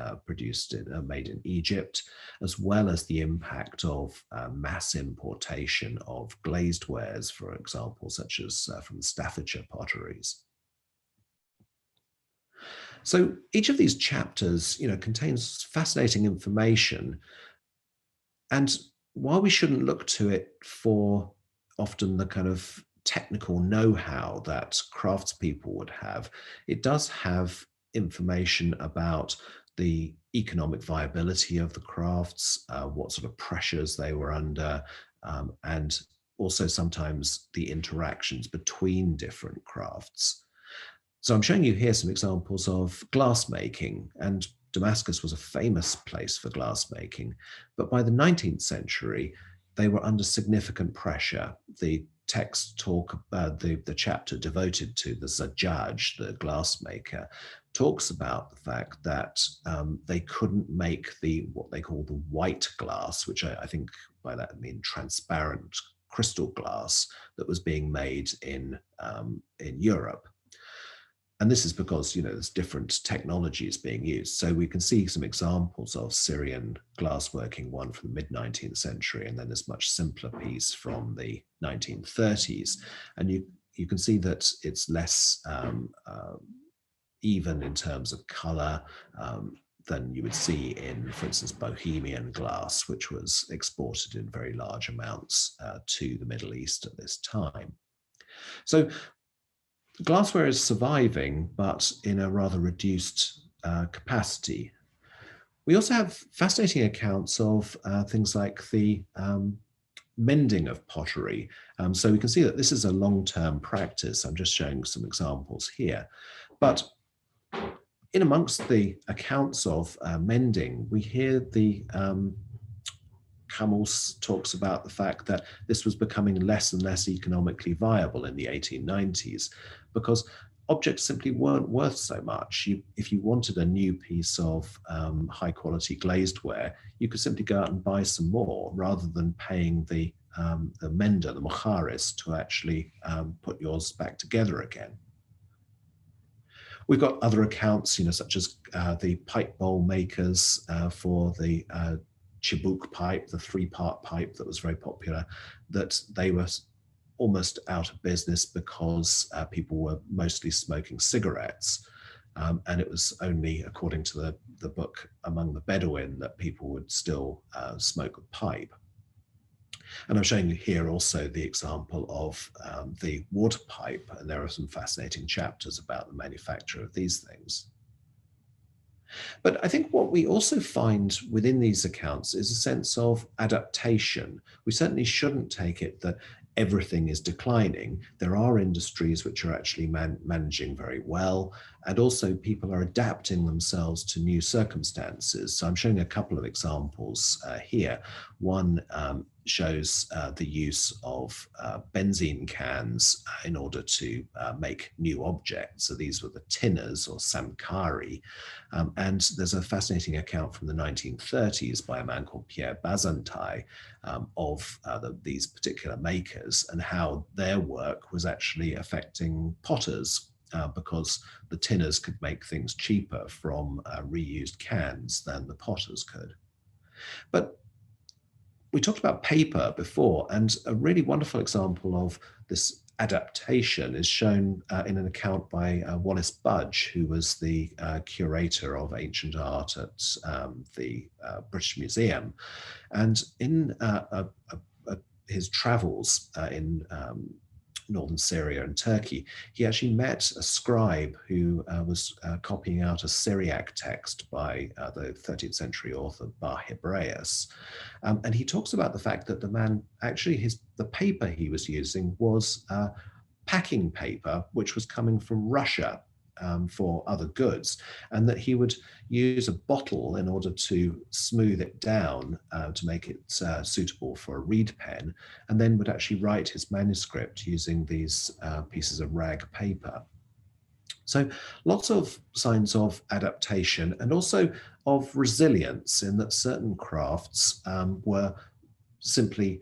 made in Egypt, as well as the impact of mass importation of glazed wares, for example, such as from the Staffordshire potteries. So each of these chapters, contains fascinating information. And while we shouldn't look to it for often the kind of technical know-how that craftspeople would have, it does have information about the economic viability of the crafts, what sort of pressures they were under, and also sometimes the interactions between different crafts. So I'm showing you here some examples of glassmaking, and Damascus was a famous place for glassmaking, but by the 19th century, they were under significant pressure. The text talk, the chapter devoted to the Zajjaj, the glassmaker, talks about the fact that they couldn't make what they call the white glass, which I think by that I mean transparent crystal glass that was being made in Europe. And this is because, there's different technologies being used. So we can see some examples of Syrian glassworking, one from the mid-19th century, and then this much simpler piece from the 1930s. And you can see that it's less even in terms of color than you would see in, for instance, Bohemian glass, which was exported in very large amounts to the Middle East at this time. So glassware is surviving, but in a rather reduced capacity. We also have fascinating accounts of things like the mending of pottery. So we can see that this is a long-term practice. I'm just showing some examples here. But in amongst the accounts of mending, we hear the Hamels talks about the fact that this was becoming less and less economically viable in the 1890s because objects simply weren't worth so much. If you wanted a new piece of high quality glazed ware, you could simply go out and buy some more rather than paying the mender, the mocharis, to actually put yours back together again. We've got other accounts, such as the pipe bowl makers for the chibuk pipe, the three-part pipe that was very popular, that they were almost out of business because people were mostly smoking cigarettes. And it was only, according to the book, among the Bedouin that people would still smoke a pipe. And I'm showing you here also the example of the water pipe, and there are some fascinating chapters about the manufacture of these things. But I think what we also find within these accounts is a sense of adaptation. We certainly shouldn't take it that everything is declining. There are industries which are actually managing very well, and also people are adapting themselves to new circumstances. So I'm showing a couple of examples here. One shows the use of benzene cans in order to make new objects. So these were the tinners or samkari. And there's a fascinating account from the 1930s by a man called Pierre Bazantai of these particular makers and how their work was actually affecting potters because the tinners could make things cheaper from reused cans than the potters could. But we talked about paper before, and a really wonderful example of this adaptation is shown in an account by Wallace Budge, who was the curator of ancient art at the British Museum. And in his travels in northern Syria and Turkey, he actually met a scribe who was copying out a Syriac text by the 13th century author Bar Hebraeus. And he talks about the fact that the man, actually the paper he was using was packing paper, which was coming from Russia for other goods, and that he would use a bottle in order to smooth it down to make it suitable for a reed pen, and then would actually write his manuscript using these pieces of rag paper. So lots of signs of adaptation and also of resilience in that certain crafts were simply,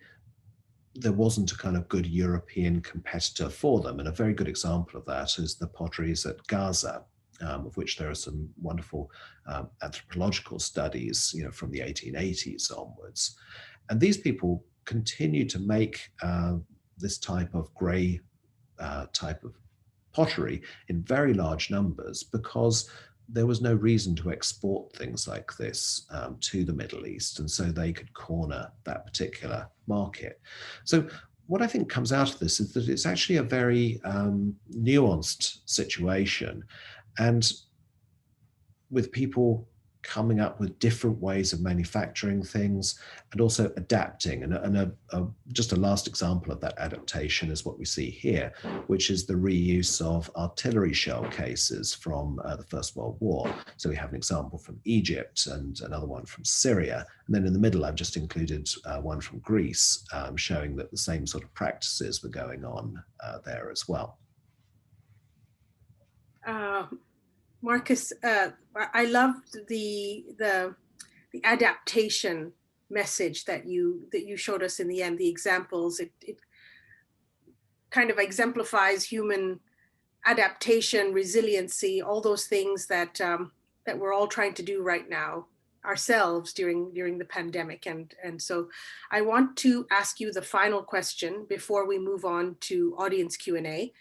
there wasn't a kind of good European competitor for them. And a very good example of that is the potteries at Gaza, of which there are some wonderful anthropological studies, from the 1880s onwards. And these people continue to make this type of grey type of pottery in very large numbers because there was no reason to export things like this to the Middle East, and so they could corner that particular market. So what I think comes out of this is that it's actually a very nuanced situation, and with people coming up with different ways of manufacturing things and also adapting. And just a last example of that adaptation is what we see here, which is the reuse of artillery shell cases from the First World War. So we have an example from Egypt and another one from Syria. And then in the middle, I've just included one from Greece, showing that the same sort of practices were going on there as well. Marcus, I loved the adaptation message that you showed us in the end. The examples, it kind of exemplifies human adaptation, resiliency, all those things that that we're all trying to do right now ourselves during the pandemic. And so I want to ask you the final question before we move on to audience Q&A.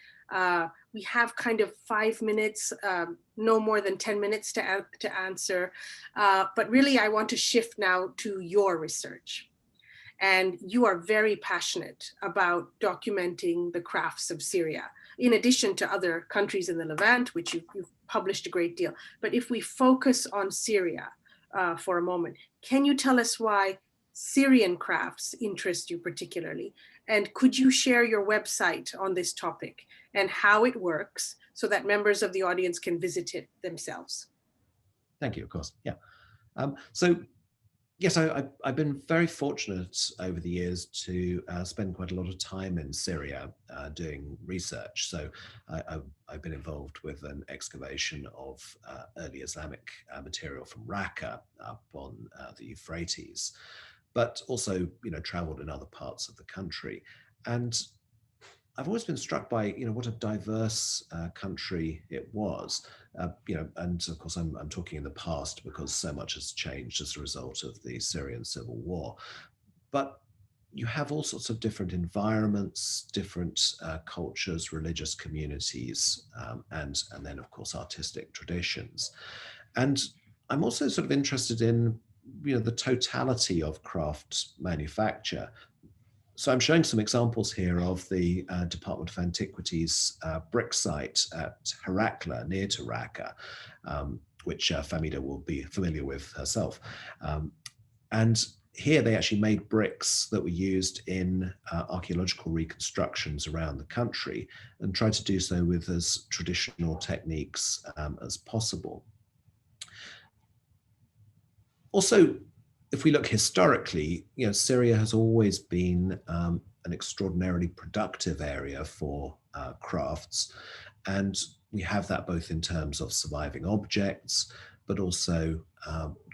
We have kind of 5 minutes, no more than 10 minutes to answer. But really, I want to shift now to your research. And you are very passionate about documenting the crafts of Syria, in addition to other countries in the Levant, which you've published a great deal. But if we focus on Syria for a moment, can you tell us why Syrian crafts interest you particularly? And could you share your website on this topic and how it works so that members of the audience can visit it themselves? Thank you, of course. Yeah. Yes, I've been very fortunate over the years to spend quite a lot of time in Syria doing research. So I've been involved with an excavation of early Islamic material from Raqqa up on the Euphrates, but also, traveled in other parts of the country. And I've always been struck by, what a diverse country it was. And of course, I'm talking in the past because so much has changed as a result of the Syrian civil war. But you have all sorts of different environments, different cultures, religious communities, and then of course artistic traditions. And I'm also sort of interested in, the totality of craft manufacture. So I'm showing some examples here of the Department of Antiquities brick site at Herakla, near to Raqqa, which Famida will be familiar with herself. And here they actually made bricks that were used in archaeological reconstructions around the country and tried to do so with as traditional techniques as possible. Also, if we look historically, Syria has always been an extraordinarily productive area for crafts. And we have that both in terms of surviving objects, but also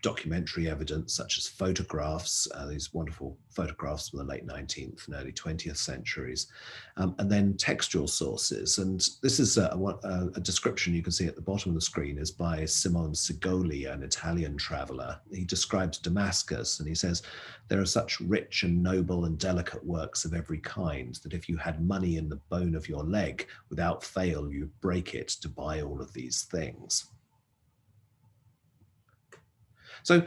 documentary evidence such as photographs, these wonderful photographs from the late 19th and early 20th centuries, and then textual sources. And this is a description you can see at the bottom of the screen is by Simone Sigoli, an Italian traveler. He describes Damascus and he says, there are such rich and noble and delicate works of every kind that if you had money in the bone of your leg, without fail, you'd break it to buy all of these things. So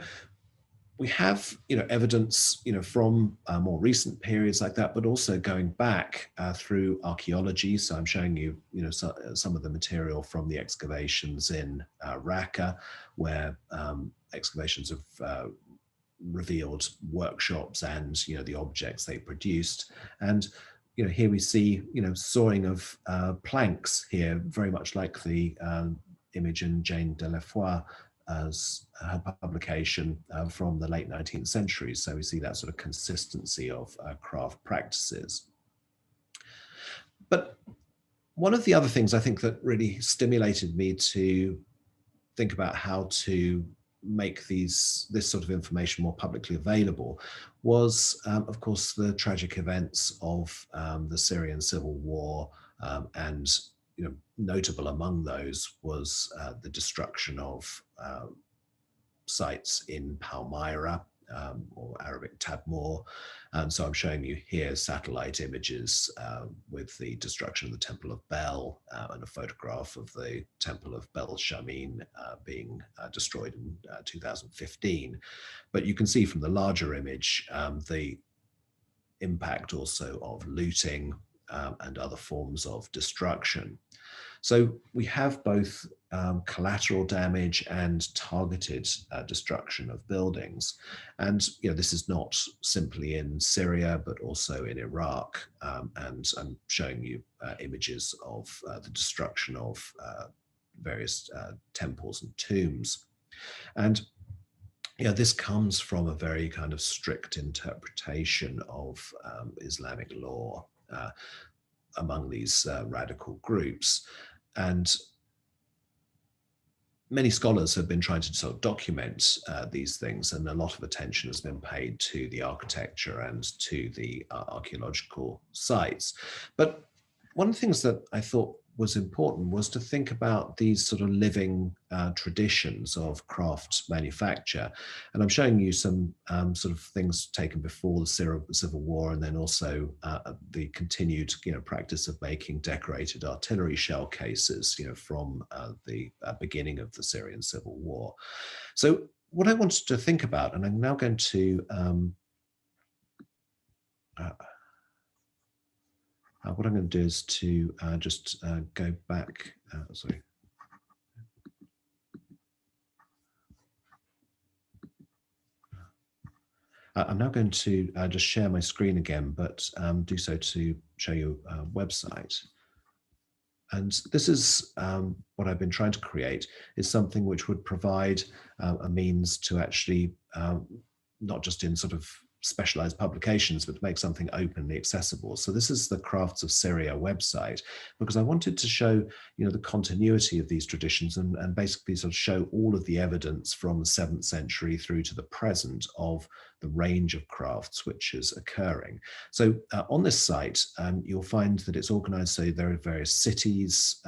we have, evidence, from more recent periods like that, but also going back through archaeology. So I'm showing you, some of the material from the excavations in Raqqa, where excavations have revealed workshops and, the objects they produced. And here we see, sawing of planks here, very much like the image in Jane de la Foy as her publication from the late 19th century. So we see that sort of consistency of craft practices. But one of the other things I think that really stimulated me to think about how to make this sort of information more publicly available was, of course, the tragic events of the Syrian civil war, and notable among those was the destruction of sites in Palmyra, or Arabic Tadmor. So I'm showing you here satellite images with the destruction of the Temple of Bel and a photograph of the Temple of Bel Shamin being destroyed in 2015. But you can see from the larger image the impact also of looting and other forms of destruction. So we have both collateral damage and targeted destruction of buildings. And this is not simply in Syria, but also in Iraq. And I'm showing you images of the destruction of various temples and tombs. And this comes from a very kind of strict interpretation of Islamic law among these radical groups. And many scholars have been trying to sort of document these things, and a lot of attention has been paid to the architecture and to the archaeological sites. But one of the things that I thought was important was to think about these sort of living traditions of craft manufacture. And I'm showing you some sort of things taken before the Civil War, and then also the continued practice of making decorated artillery shell cases from the beginning of the Syrian Civil War. So what I wanted to think about, and I'm now going to what I'm going to do is to just go back. Sorry. I'm now going to just share my screen again, but do so to show you a website. And this is what I've been trying to create, is something which would provide a means to actually not just in sort of specialized publications, but to make something openly accessible. So this is the Crafts of Syria website, because I wanted to show, the continuity of these traditions and basically sort of show all of the evidence from the 7th century through to the present of the range of crafts which is occurring. So on this site, you'll find that it's organized so there are various cities,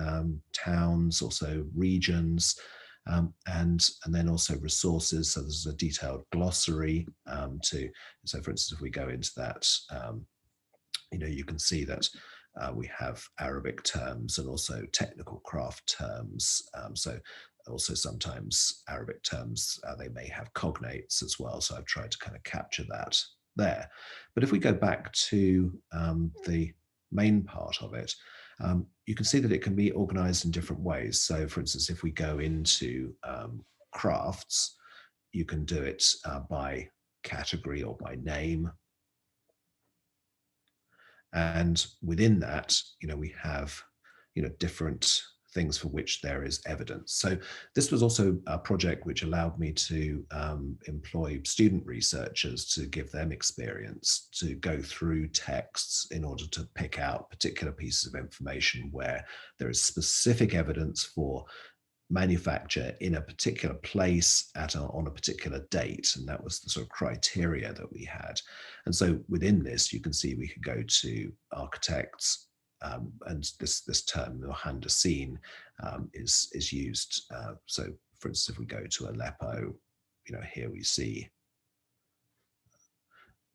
towns, also regions, and then also resources. So there's a detailed glossary so for instance, if we go into that, you can see that we have Arabic terms and also technical craft terms. So also sometimes Arabic terms, they may have cognates as well. So I've tried to kind of capture that there. But if we go back to the main part of it, you can see that it can be organized in different ways. So for instance, if we go into crafts, you can do it by category or by name. And within that, we have, different things for which there is evidence. So this was also a project which allowed me to employ student researchers to give them experience, to go through texts in order to pick out particular pieces of information where there is specific evidence for manufacture in a particular place on a particular date, and that was the sort of criteria that we had. And so within this, you can see we could go to architects, and this term muhandiseen is used. So for instance, if we go to Aleppo, here we see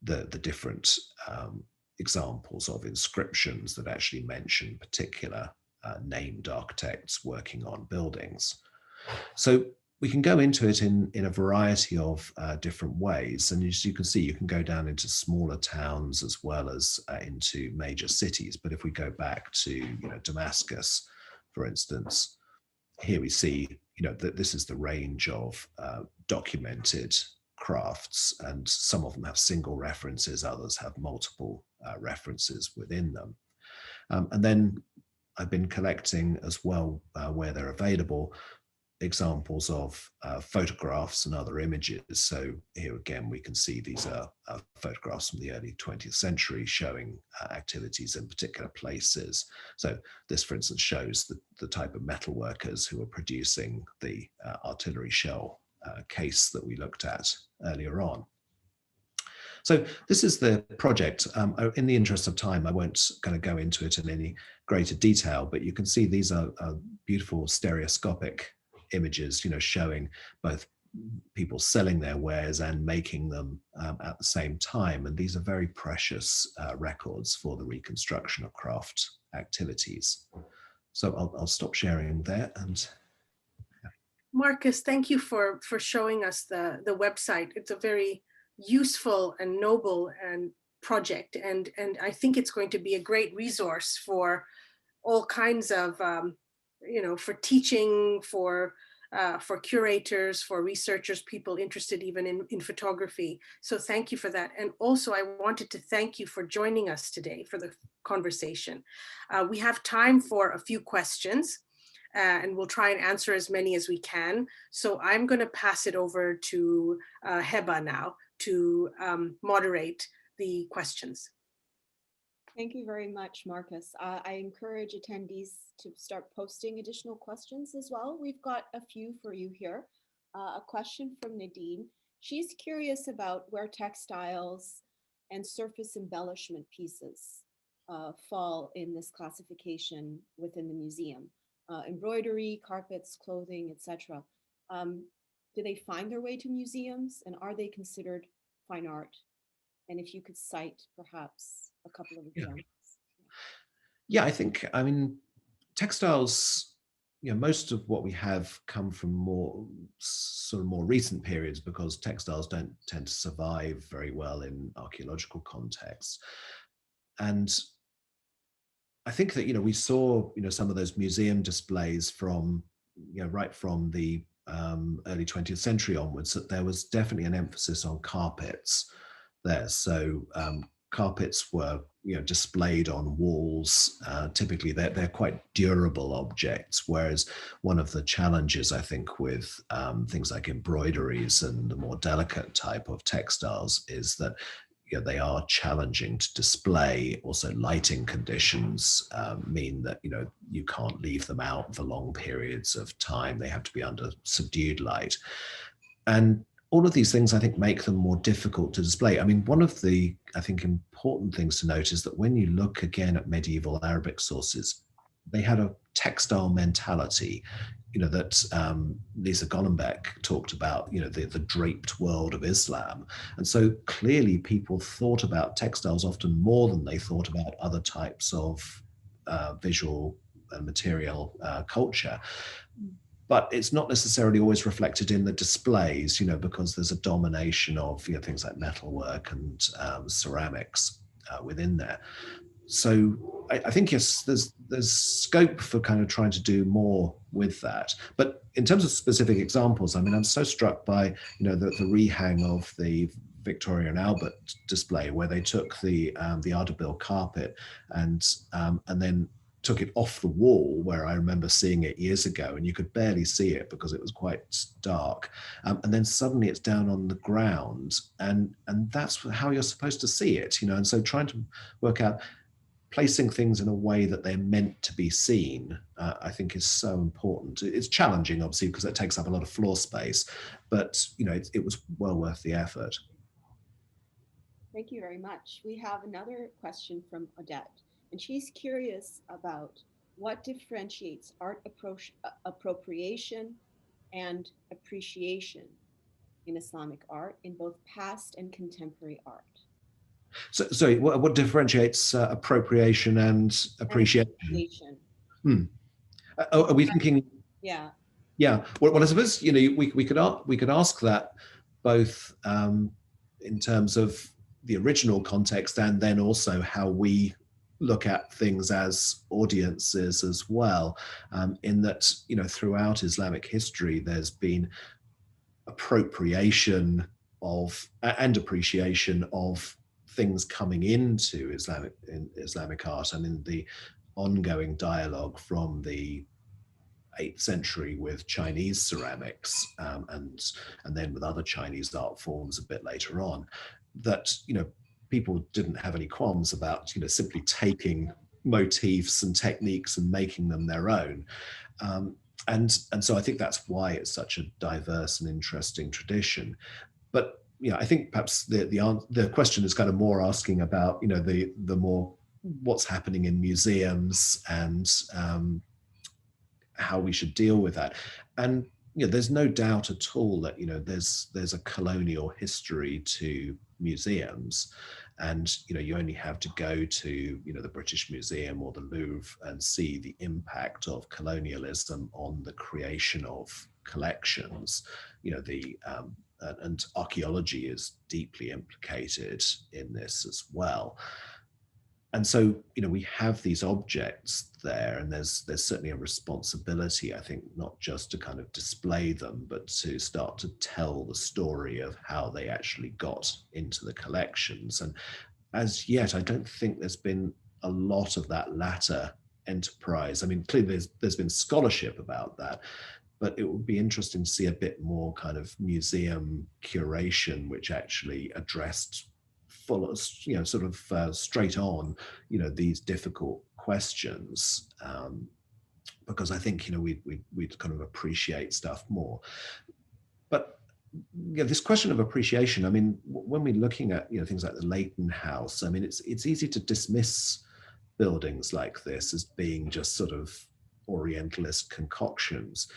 the different examples of inscriptions that actually mention particular named architects working on buildings. So we can go into it in a variety of different ways. And as you can see, you can go down into smaller towns as well as into major cities. But if we go back to Damascus, for instance, here we see that this is the range of documented crafts, and some of them have single references, others have multiple references within them. And then I've been collecting as well, where they're available, examples of photographs and other images. So here again, we can see these are photographs from the early 20th century showing activities in particular places. So this, for instance, shows the type of metal workers who were producing the artillery shell case that we looked at earlier on. So this is the project. In the interest of time, I won't kind of go into it in any greater detail, but you can see these are beautiful stereoscopic images, showing both people selling their wares and making them at the same time. And these are very precious records for the reconstruction of craft activities. So I'll stop sharing there. And Marcus, thank you for showing us the website. It's a very useful and noble and project, and I think it's going to be a great resource for all kinds of for teaching, for curators, for researchers, people interested even in photography. So thank you for that. And also I wanted to thank you for joining us today for the conversation. We have time for a few questions. And we'll try and answer as many as we can. So I'm going to pass it over to Heba now to moderate the questions. Thank you very much, Marcus. I encourage attendees to start posting additional questions as well. We've got a few for you here. A question from Nadine. She's curious about where textiles and surface embellishment pieces fall in this classification within the museum. Embroidery, carpets, clothing, etc. Do they find their way to museums, and are they considered fine art? And if you could cite perhaps a couple of examples. Yeah, I mean, textiles, most of what we have come from more recent periods, because textiles don't tend to survive very well in archaeological contexts. And I think that, we saw, some of those museum displays from, right from the early 20th century onwards, that there was definitely an emphasis on carpets there. So carpets were displayed on walls. Typically they're quite durable objects, whereas one of the challenges I think with things like embroideries and the more delicate type of textiles is that they are challenging to display. Also, lighting conditions mean that you can't leave them out for long periods of time. They have to be under subdued light, and all of these things I think make them more difficult to display. I mean, one of the I think important things to note is that when you look again at medieval Arabic sources, they had a textile mentality. That Lisa Golombek talked about, the draped world of Islam. And so clearly people thought about textiles often more than they thought about other types of visual and material culture. But it's not necessarily always reflected in the displays, because there's a domination of things like metalwork and ceramics within there. So I think, yes, there's scope for kind of trying to do more with that. But in terms of specific examples, I mean, I'm so struck by, the rehang of the Victoria and Albert display, where they took the Ardabil carpet and then took it off the wall, where I remember seeing it years ago, and you could barely see it because it was quite dark. And then suddenly it's down on the ground, and that's how you're supposed to see it, And so trying to work out placing things in a way that they're meant to be seen, I think is so important. It's challenging, obviously, because it takes up a lot of floor space, but it was well worth the effort. Thank you very much. We have another question from Odette, and she's curious about what differentiates art appropriation and appreciation in Islamic art in both past and contemporary art. So, sorry, what differentiates appropriation and appreciation? Are we thinking? Yeah. Yeah. Well, I suppose we could ask that both in terms of the original context and then also how we look at things as audiences as well. In that throughout Islamic history, there's been appropriation of and appreciation of things coming into Islamic art. I mean, the ongoing dialogue from the 8th century with Chinese ceramics and then with other Chinese art forms a bit later on, that people didn't have any qualms about simply taking motifs and techniques and making them their own. And so I think that's why it's such a diverse and interesting tradition. But I think perhaps the question is kind of more asking about the more what's happening in museums and how we should deal with that. And there's no doubt at all that there's a colonial history to museums, and you only have to go to the British Museum or the Louvre and see the impact of colonialism on the creation of collections. And archaeology is deeply implicated in this as well. And so, we have these objects there, and there's certainly a responsibility, I think, not just to kind of display them, but to start to tell the story of how they actually got into the collections. And as yet, I don't think there's been a lot of that latter enterprise. I mean, clearly there's been scholarship about that, but it would be interesting to see a bit more kind of museum curation, which actually addressed full, sort of straight on, these difficult questions, because I think we'd kind of appreciate stuff more. But this question of appreciation, I mean, when we're looking at things like the Leighton House, I mean, it's easy to dismiss buildings like this as being just sort of Orientalist concoctions,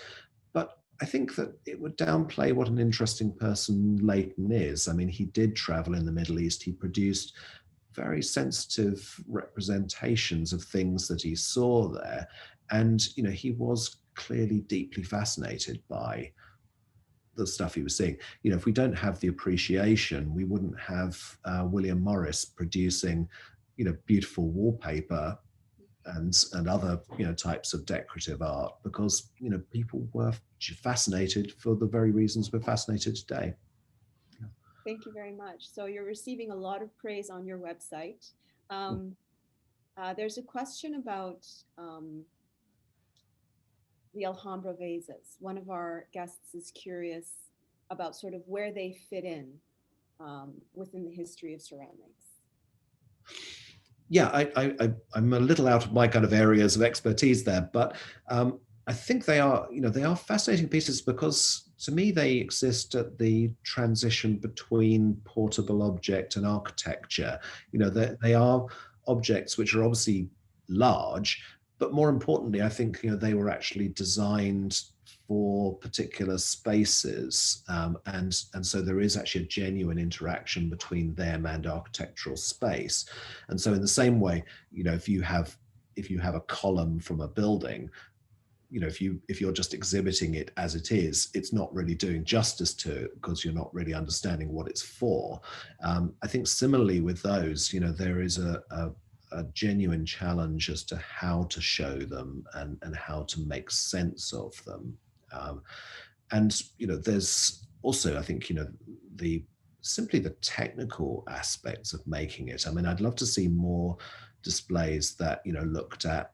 but I think that it would downplay what an interesting person Leighton is. I mean, he did travel in the Middle East. He produced very sensitive representations of things that he saw there. And, he was clearly deeply fascinated by the stuff he was seeing. If we don't have the appreciation, we wouldn't have William Morris producing, beautiful wallpaper and other types of decorative art, because people were fascinated for the very reasons we're fascinated today. Thank you very much. So you're receiving a lot of praise on your website. There's a question about the Alhambra vases. One of our guests is curious about sort of where they fit in within the history of ceramics. Yeah, I'm a little out of my kind of areas of expertise there, but I think they are, they are fascinating pieces because to me they exist at the transition between portable object and architecture. They are objects which are obviously large, but more importantly, I think they were actually designed for particular spaces, and so there is actually a genuine interaction between them and architectural space. And so in the same way, if you have a column from a building, if you're just exhibiting it as it is, it's not really doing justice to it because you're not really understanding what it's for. I think similarly with those, there is a genuine challenge as to how to show them and how to make sense of them. And there's also, I think, the simply the technical aspects of making it. I mean, I'd love to see more displays that looked at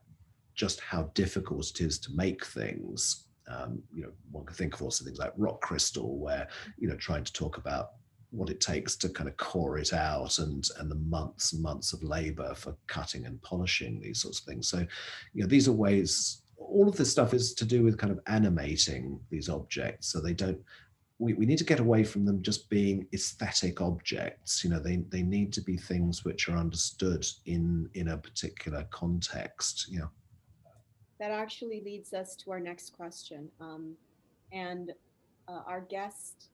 just how difficult it is to make things. One can think of also things like rock crystal, where trying to talk about what it takes to kind of core it out and the months and months of labor for cutting and polishing these sorts of things. So these are ways, all of this stuff is to do with kind of animating these objects so they don't, we need to get away from them just being aesthetic objects. They need to be things which are understood in a particular context. That actually leads us to our next question. And our guest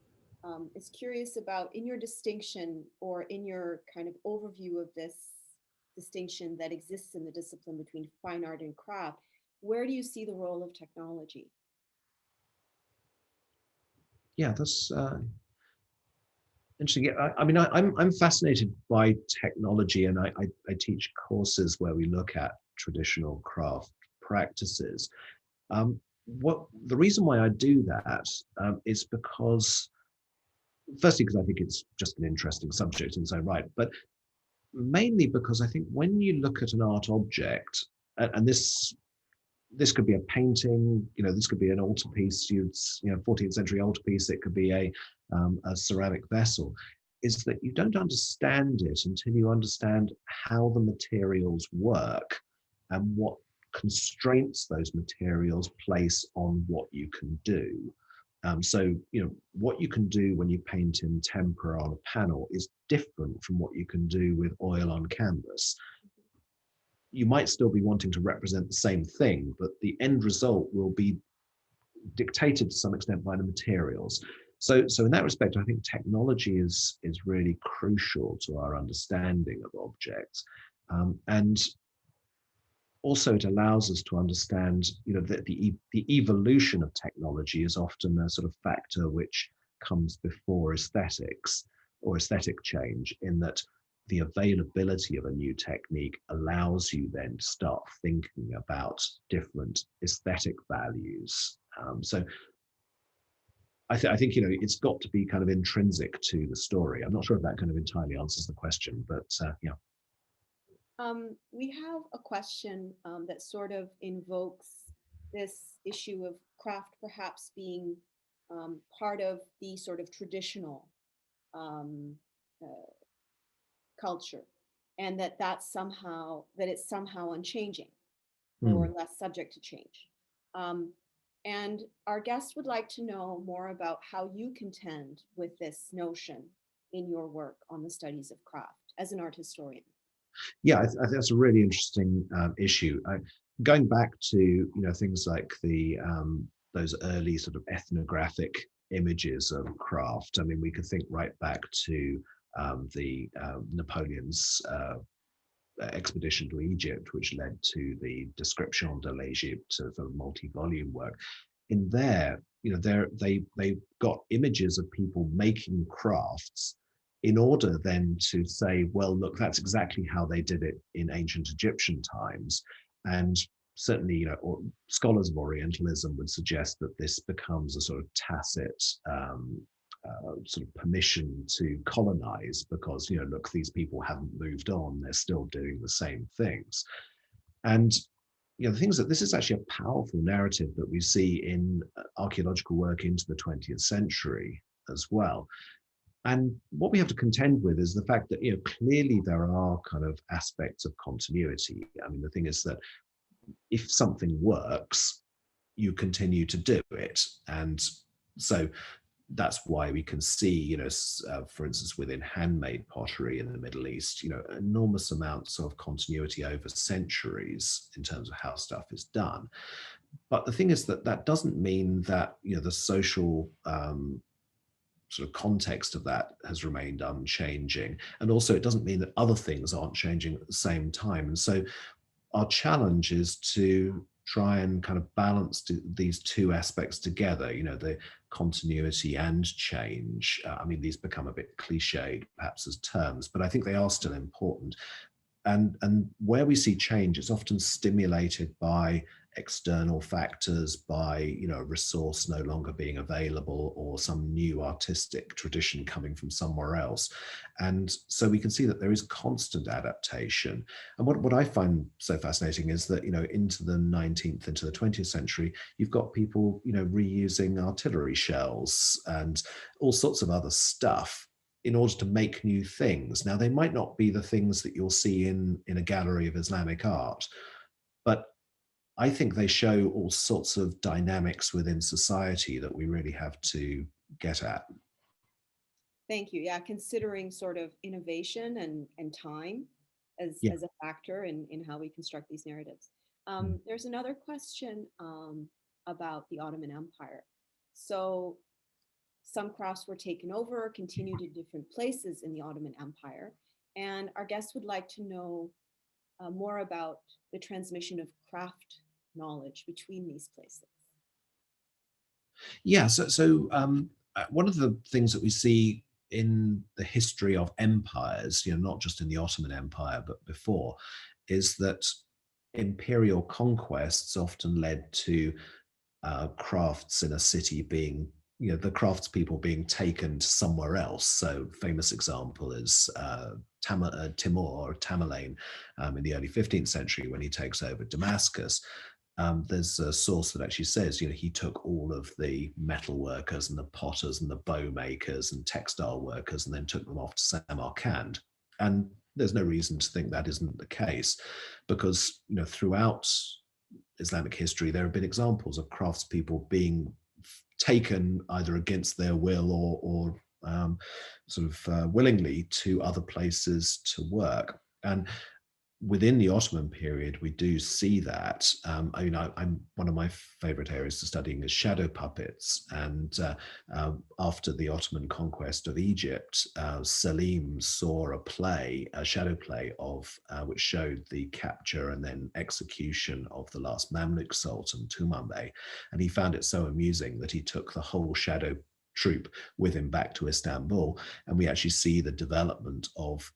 is curious about, in your distinction or in your kind of overview of this distinction that exists in the discipline between fine art and craft, where do you see the role of technology? Yeah, that's interesting. Yeah, I mean, I'm fascinated by technology, and I teach courses where we look at traditional craft practices. What the reason why I do that is because, firstly, because I think it's just an interesting subject in its own right, but mainly because I think when you look at an art object, and this could be a painting, this could be an altarpiece, 14th century altarpiece, it could be a ceramic vessel, is that you don't understand it until you understand how the materials work and what constraints those materials place on what you can do. So, what you can do when you paint in tempera on a panel is different from what you can do with oil on canvas. You might still be wanting to represent the same thing, but the end result will be dictated to some extent by the materials. So in that respect, I think technology is really crucial to our understanding of objects, and also it allows us to understand, that the evolution of technology is often a sort of factor which comes before aesthetics or aesthetic change, in that the availability of a new technique allows you then to start thinking about different aesthetic values. So I think it's got to be kind of intrinsic to the story. I'm not sure if that kind of entirely answers the question, but yeah. We have a question that sort of invokes this issue of craft perhaps being part of the sort of traditional um, uh, culture, and that it's somehow unchanging or less subject to change. Um, and our guest would like to know more about how you contend with this notion in your work on the studies of craft as an art historian. Yeah, I think that's a really interesting issue. Going back to things like the those early sort of ethnographic images of craft. I mean, we could think right back to the Napoleon's expedition to Egypt, which led to the Description de l'Egypte, sort of multi-volume work. In there, they got images of people making crafts in order then to say, well, look, that's exactly how they did it in ancient Egyptian times. And certainly, or scholars of Orientalism would suggest that this becomes a sort of tacit sort of permission to colonize because, look, these people haven't moved on, they're still doing the same things. And the thing is that this is actually a powerful narrative that we see in archaeological work into the 20th century as well. And what we have to contend with is the fact that, clearly there are kind of aspects of continuity. I mean, the thing is that if something works, you continue to do it. And so that's why we can see, for instance, within handmade pottery in the Middle East, enormous amounts of continuity over centuries in terms of how stuff is done. But the thing is that that doesn't mean that, the social sort of context of that has remained unchanging. And also it doesn't mean that other things aren't changing at the same time. And so our challenge is to try and kind of balance these two aspects together, the continuity and change. I mean, these become a bit cliched perhaps as terms, but I think they are still important. And where we see change, it's often stimulated by external factors, by a resource no longer being available or some new artistic tradition coming from somewhere else. And so we can see that there is constant adaptation. And what I find so fascinating is that, into the 19th, into the 20th century, you've got people, reusing artillery shells and all sorts of other stuff in order to make new things. Now, they might not be the things that you'll see in a gallery of Islamic art, but I think they show all sorts of dynamics within society that we really have to get at. Thank you. Yeah, considering sort of innovation and time as a factor in how we construct these narratives. There's another question about the Ottoman Empire. So some crafts were taken over, continued in different places in the Ottoman Empire. And our guests would like to know more about the transmission of craft knowledge between these places. Yeah, so one of the things that we see in the history of empires, not just in the Ottoman Empire, but before, is that imperial conquests often led to crafts in a city being, the craftspeople being taken to somewhere else. So famous example is Timur or Tamerlane in the early 15th century when he takes over Damascus. There's a source that actually says, he took all of the metal workers and the potters and the bow makers and textile workers and then took them off to Samarkand. And there's no reason to think that isn't the case, because, throughout Islamic history, there have been examples of craftspeople being taken either against their will or willingly to other places to work. And within the Ottoman period, we do see that. I'm one of my favorite areas to studying is shadow puppets. And after the Ottoman conquest of Egypt, Selim saw a shadow play of which showed the capture and then execution of the last Mamluk Sultan, Tumanbay. And he found it so amusing that he took the whole shadow troupe with him back to Istanbul. And we actually see the development of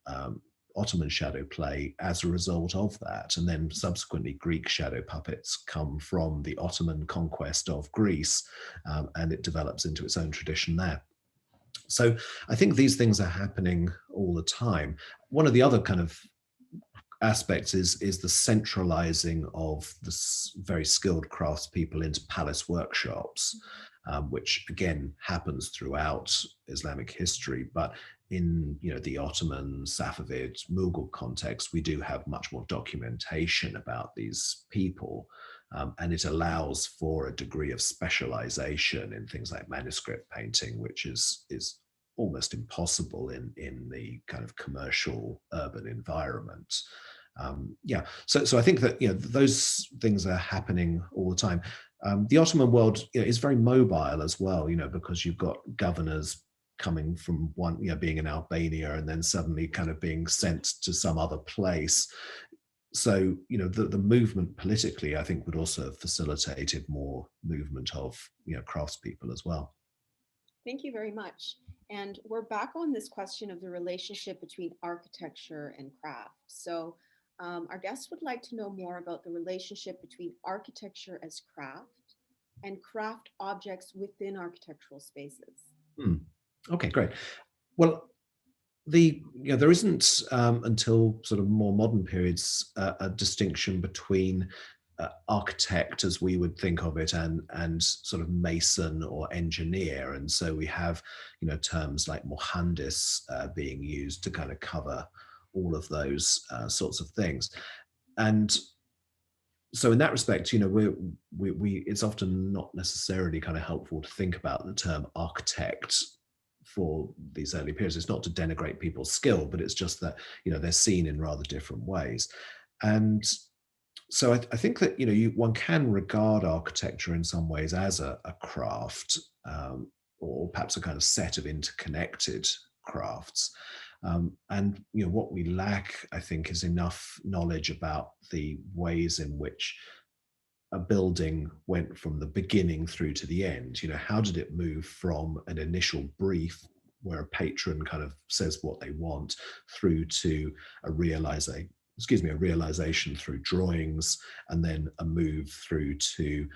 Ottoman shadow play as a result of that. And then subsequently Greek shadow puppets come from the Ottoman conquest of Greece, and it develops into its own tradition there. So I think these things are happening all the time. One of the other kind of aspects is the centralizing of the very skilled craftspeople into palace workshops, which again happens throughout Islamic history. But in the Ottoman, Safavid, Mughal context, we do have much more documentation about these people, and it allows for a degree of specialization in things like manuscript painting, which is almost impossible in the kind of commercial urban environment. So I think that those things are happening all the time. The Ottoman world is very mobile as well, because you've got governors coming from one, being in Albania and then suddenly kind of being sent to some other place. So, the movement politically, I think, would also have facilitated more movement of, craftspeople as well. Thank you very much. And we're back on this question of the relationship between architecture and craft. So our guests would like to know more about the relationship between architecture as craft and craft objects within architectural spaces. Okay, great. Well, there isn't until sort of more modern periods a distinction between architect as we would think of it and sort of mason or engineer, and so we have terms like mohandis being used to kind of cover all of those sorts of things. And so in that respect, we it's often not necessarily kind of helpful to think about the term architect for these early periods. It's not to denigrate people's skill, but it's just that they're seen in rather different ways. And so I think that one can regard architecture in some ways as a craft, or perhaps a kind of set of interconnected crafts. And what we lack, I think, is enough knowledge about the ways in which a building went from the beginning through to the end. How did it move from an initial brief where a patron kind of says what they want through to a realization through drawings, and then a move through to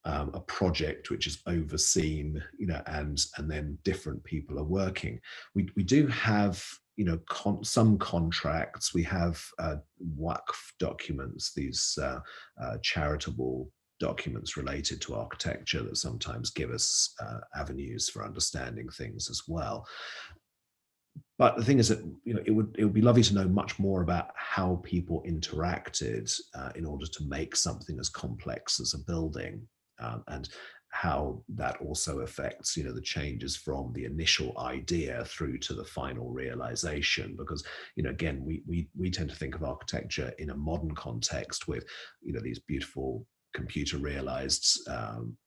a project which is overseen, and then different people are working. We do have some contracts. We have waqf documents, these charitable documents related to architecture that sometimes give us avenues for understanding things as well. But the thing is that it would be lovely to know much more about how people interacted in order to make something as complex as a building, and how that also affects the changes from the initial idea through to the final realization. Because again, we tend to think of architecture in a modern context with these beautiful computer realized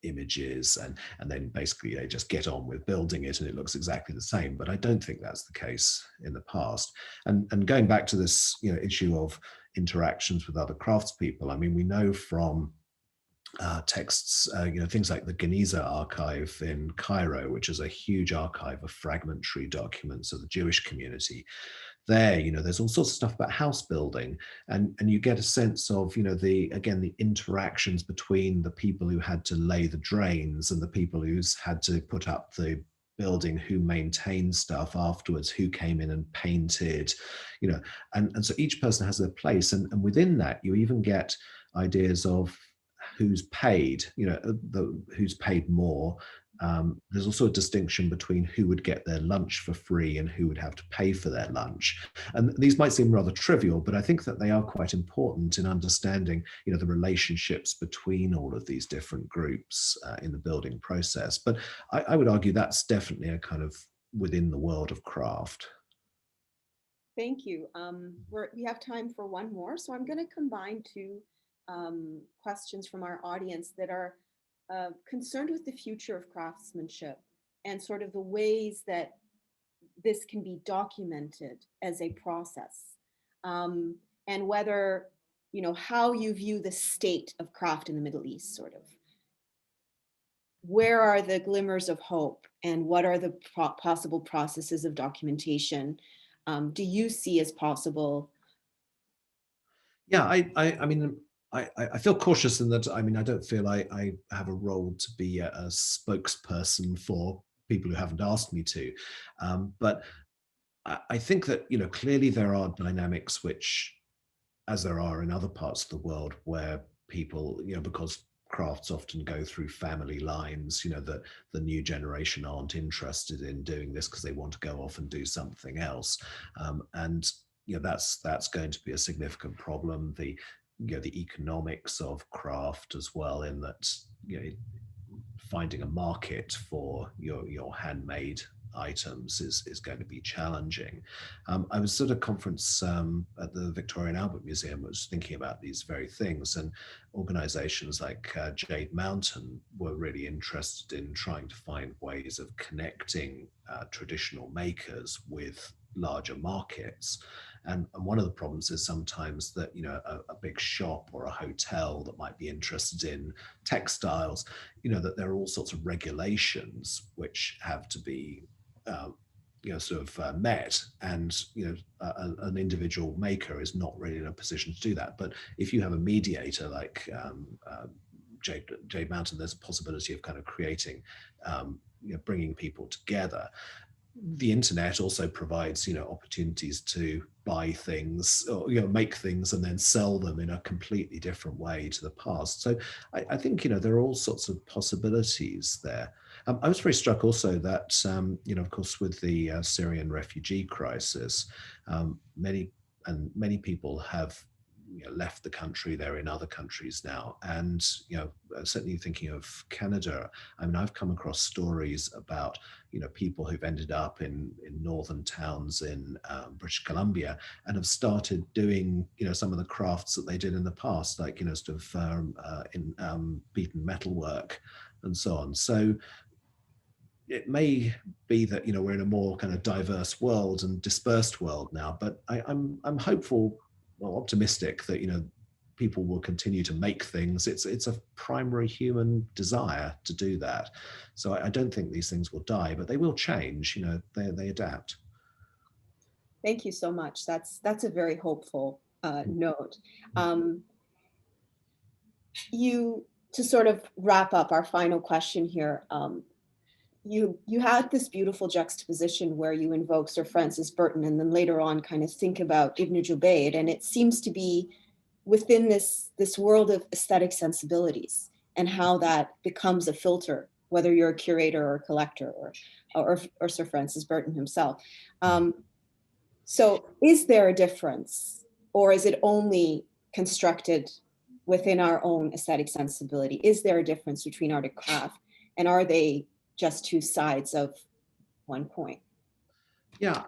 images, and then basically they just get on with building it and it looks exactly the same. But I don't think that's the case in the past. And going back to this issue of interactions with other craftspeople, I mean, we know from texts, things like the Geniza archive in Cairo, which is a huge archive of fragmentary documents of the Jewish community. There's all sorts of stuff about house building, and you get a sense of the interactions between the people who had to lay the drains and the people who's had to put up the building, who maintained stuff afterwards, who came in and painted, and so each person has their place, and within that you even get ideas of who's paid, who's paid more. There's also a distinction between who would get their lunch for free and who would have to pay for their lunch. And these might seem rather trivial, but I think that they are quite important in understanding, the relationships between all of these different groups in the building process. But I would argue that's definitely a kind of within the world of craft. Thank you. We have time for one more, so I'm going to combine two questions from our audience that are concerned with the future of craftsmanship and sort of the ways that this can be documented as a process, and whether, how you view the state of craft in the Middle East, sort of. Where are the glimmers of hope, and what are the possible processes of documentation do you see as possible? Yeah, I mean, I feel cautious in that. I mean, I don't feel I have a role to be a spokesperson for people who haven't asked me to. But I think that clearly there are dynamics which, as there are in other parts of the world, where people, because crafts often go through family lines, that the new generation aren't interested in doing this because they want to go off and do something else, and that's going to be a significant problem. The economics of craft as well, in that finding a market for your handmade items is going to be challenging. I was at a conference at the Victoria and Albert Museum, was thinking about these very things, and organizations like Jade Mountain were really interested in trying to find ways of connecting traditional makers with larger markets. And one of the problems is sometimes that a big shop or a hotel that might be interested in textiles, that there are all sorts of regulations which have to be met, and an individual maker is not really in a position to do that. But if you have a mediator like Jade Mountain, there's a possibility of kind of creating, bringing people together. the internet also provides, opportunities to buy things or, make things and then sell them in a completely different way to the past. So I think, there are all sorts of possibilities there. I was very struck also that, of course, with the Syrian refugee crisis, many people have left the country. They're in other countries now, and certainly thinking of Canada, I mean, I've come across stories about people who've ended up in northern towns in British Columbia and have started doing some of the crafts that they did in the past, like sort of in beaten metalwork and so on. So it may be that we're in a more kind of diverse world and dispersed world now, but I'm hopeful, well, optimistic that people will continue to make things. It's a primary human desire to do that. So I don't think these things will die, but they will change. They adapt. Thank you so much. That's a very hopeful note. To sort of wrap up our final question here, you had this beautiful juxtaposition where you invoke Sir Francis Burton and then later on kind of think about Ibn Jubayd, and it seems to be within this world of aesthetic sensibilities and how that becomes a filter, whether you're a curator or a collector or Sir Francis Burton himself. So is there a difference, or is it only constructed within our own aesthetic sensibility? Is there a difference between art and craft, and are they just two sides of one coin? Yeah,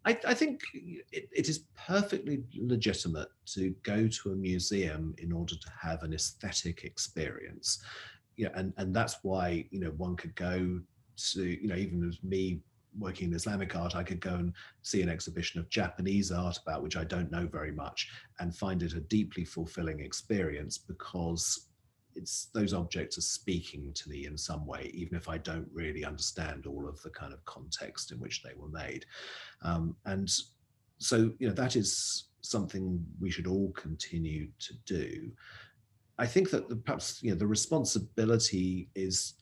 I think it is perfectly legitimate to go to a museum in order to have an aesthetic experience. And that's why one could go to, even as me working in Islamic art, I could go and see an exhibition of Japanese art about which I don't know very much and find it a deeply fulfilling experience, because those objects are speaking to me in some way, even if I don't really understand all of the kind of context in which they were made. And so, that is something we should all continue to do. I think that perhaps, the responsibility is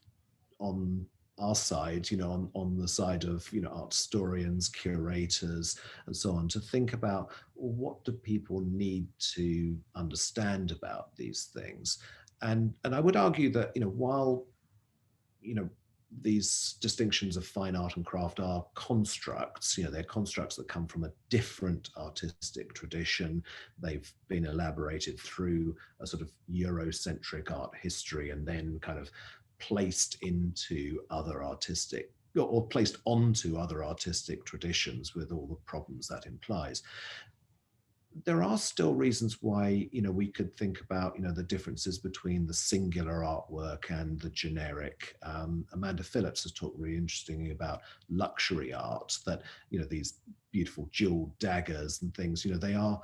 on our side, on the side of, art historians, curators, and so on, to think about, well, what do people need to understand about these things? And I would argue that, while, these distinctions of fine art and craft are constructs, they're constructs that come from a different artistic tradition. They've been elaborated through a sort of Eurocentric art history and then kind of placed into other artistic, or placed onto other artistic traditions, with all the problems that implies. There are still reasons why we could think about the differences between the singular artwork and the generic. Amanda Phillips has talked really interestingly about luxury art, that these beautiful jeweled daggers and things, they are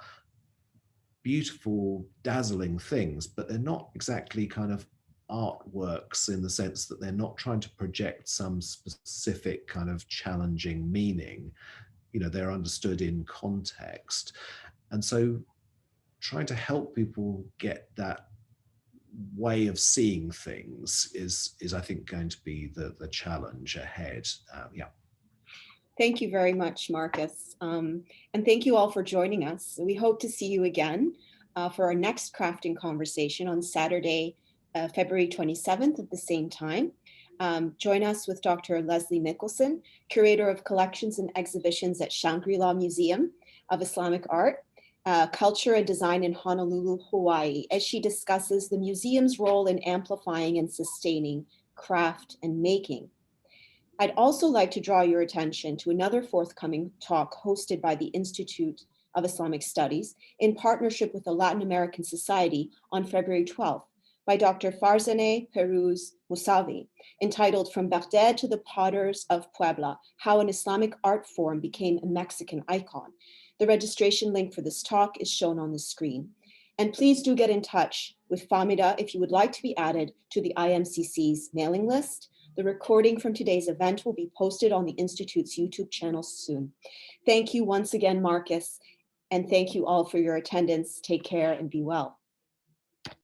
beautiful, dazzling things, but they're not exactly kind of artworks in the sense that they're not trying to project some specific kind of challenging meaning. They're understood in context. And so trying to help people get that way of seeing things is I think, going to be the challenge ahead. Yeah. Thank you very much, Marcus. And thank you all for joining us. We hope to see you again for our next crafting conversation on Saturday, February 27th at the same time. Join us with Dr. Leslie Mickelson, Curator of Collections and Exhibitions at Shangri-La Museum of Islamic Art, Culture and Design in Honolulu, Hawaii, as she discusses the museum's role in amplifying and sustaining craft and making. I'd also like to draw your attention to another forthcoming talk hosted by the Institute of Islamic Studies in partnership with the Latin American Society on February 12th by Dr. Farzaneh Peruz Musavi, entitled From Baghdad to the Potters of Puebla, How an Islamic Art Form Became a Mexican Icon. The registration link for this talk is shown on the screen. And please do get in touch with Famida if you would like to be added to the IAMCC's mailing list. The recording from today's event will be posted on the Institute's YouTube channel soon. Thank you once again, Marcus, and thank you all for your attendance. Take care and be well.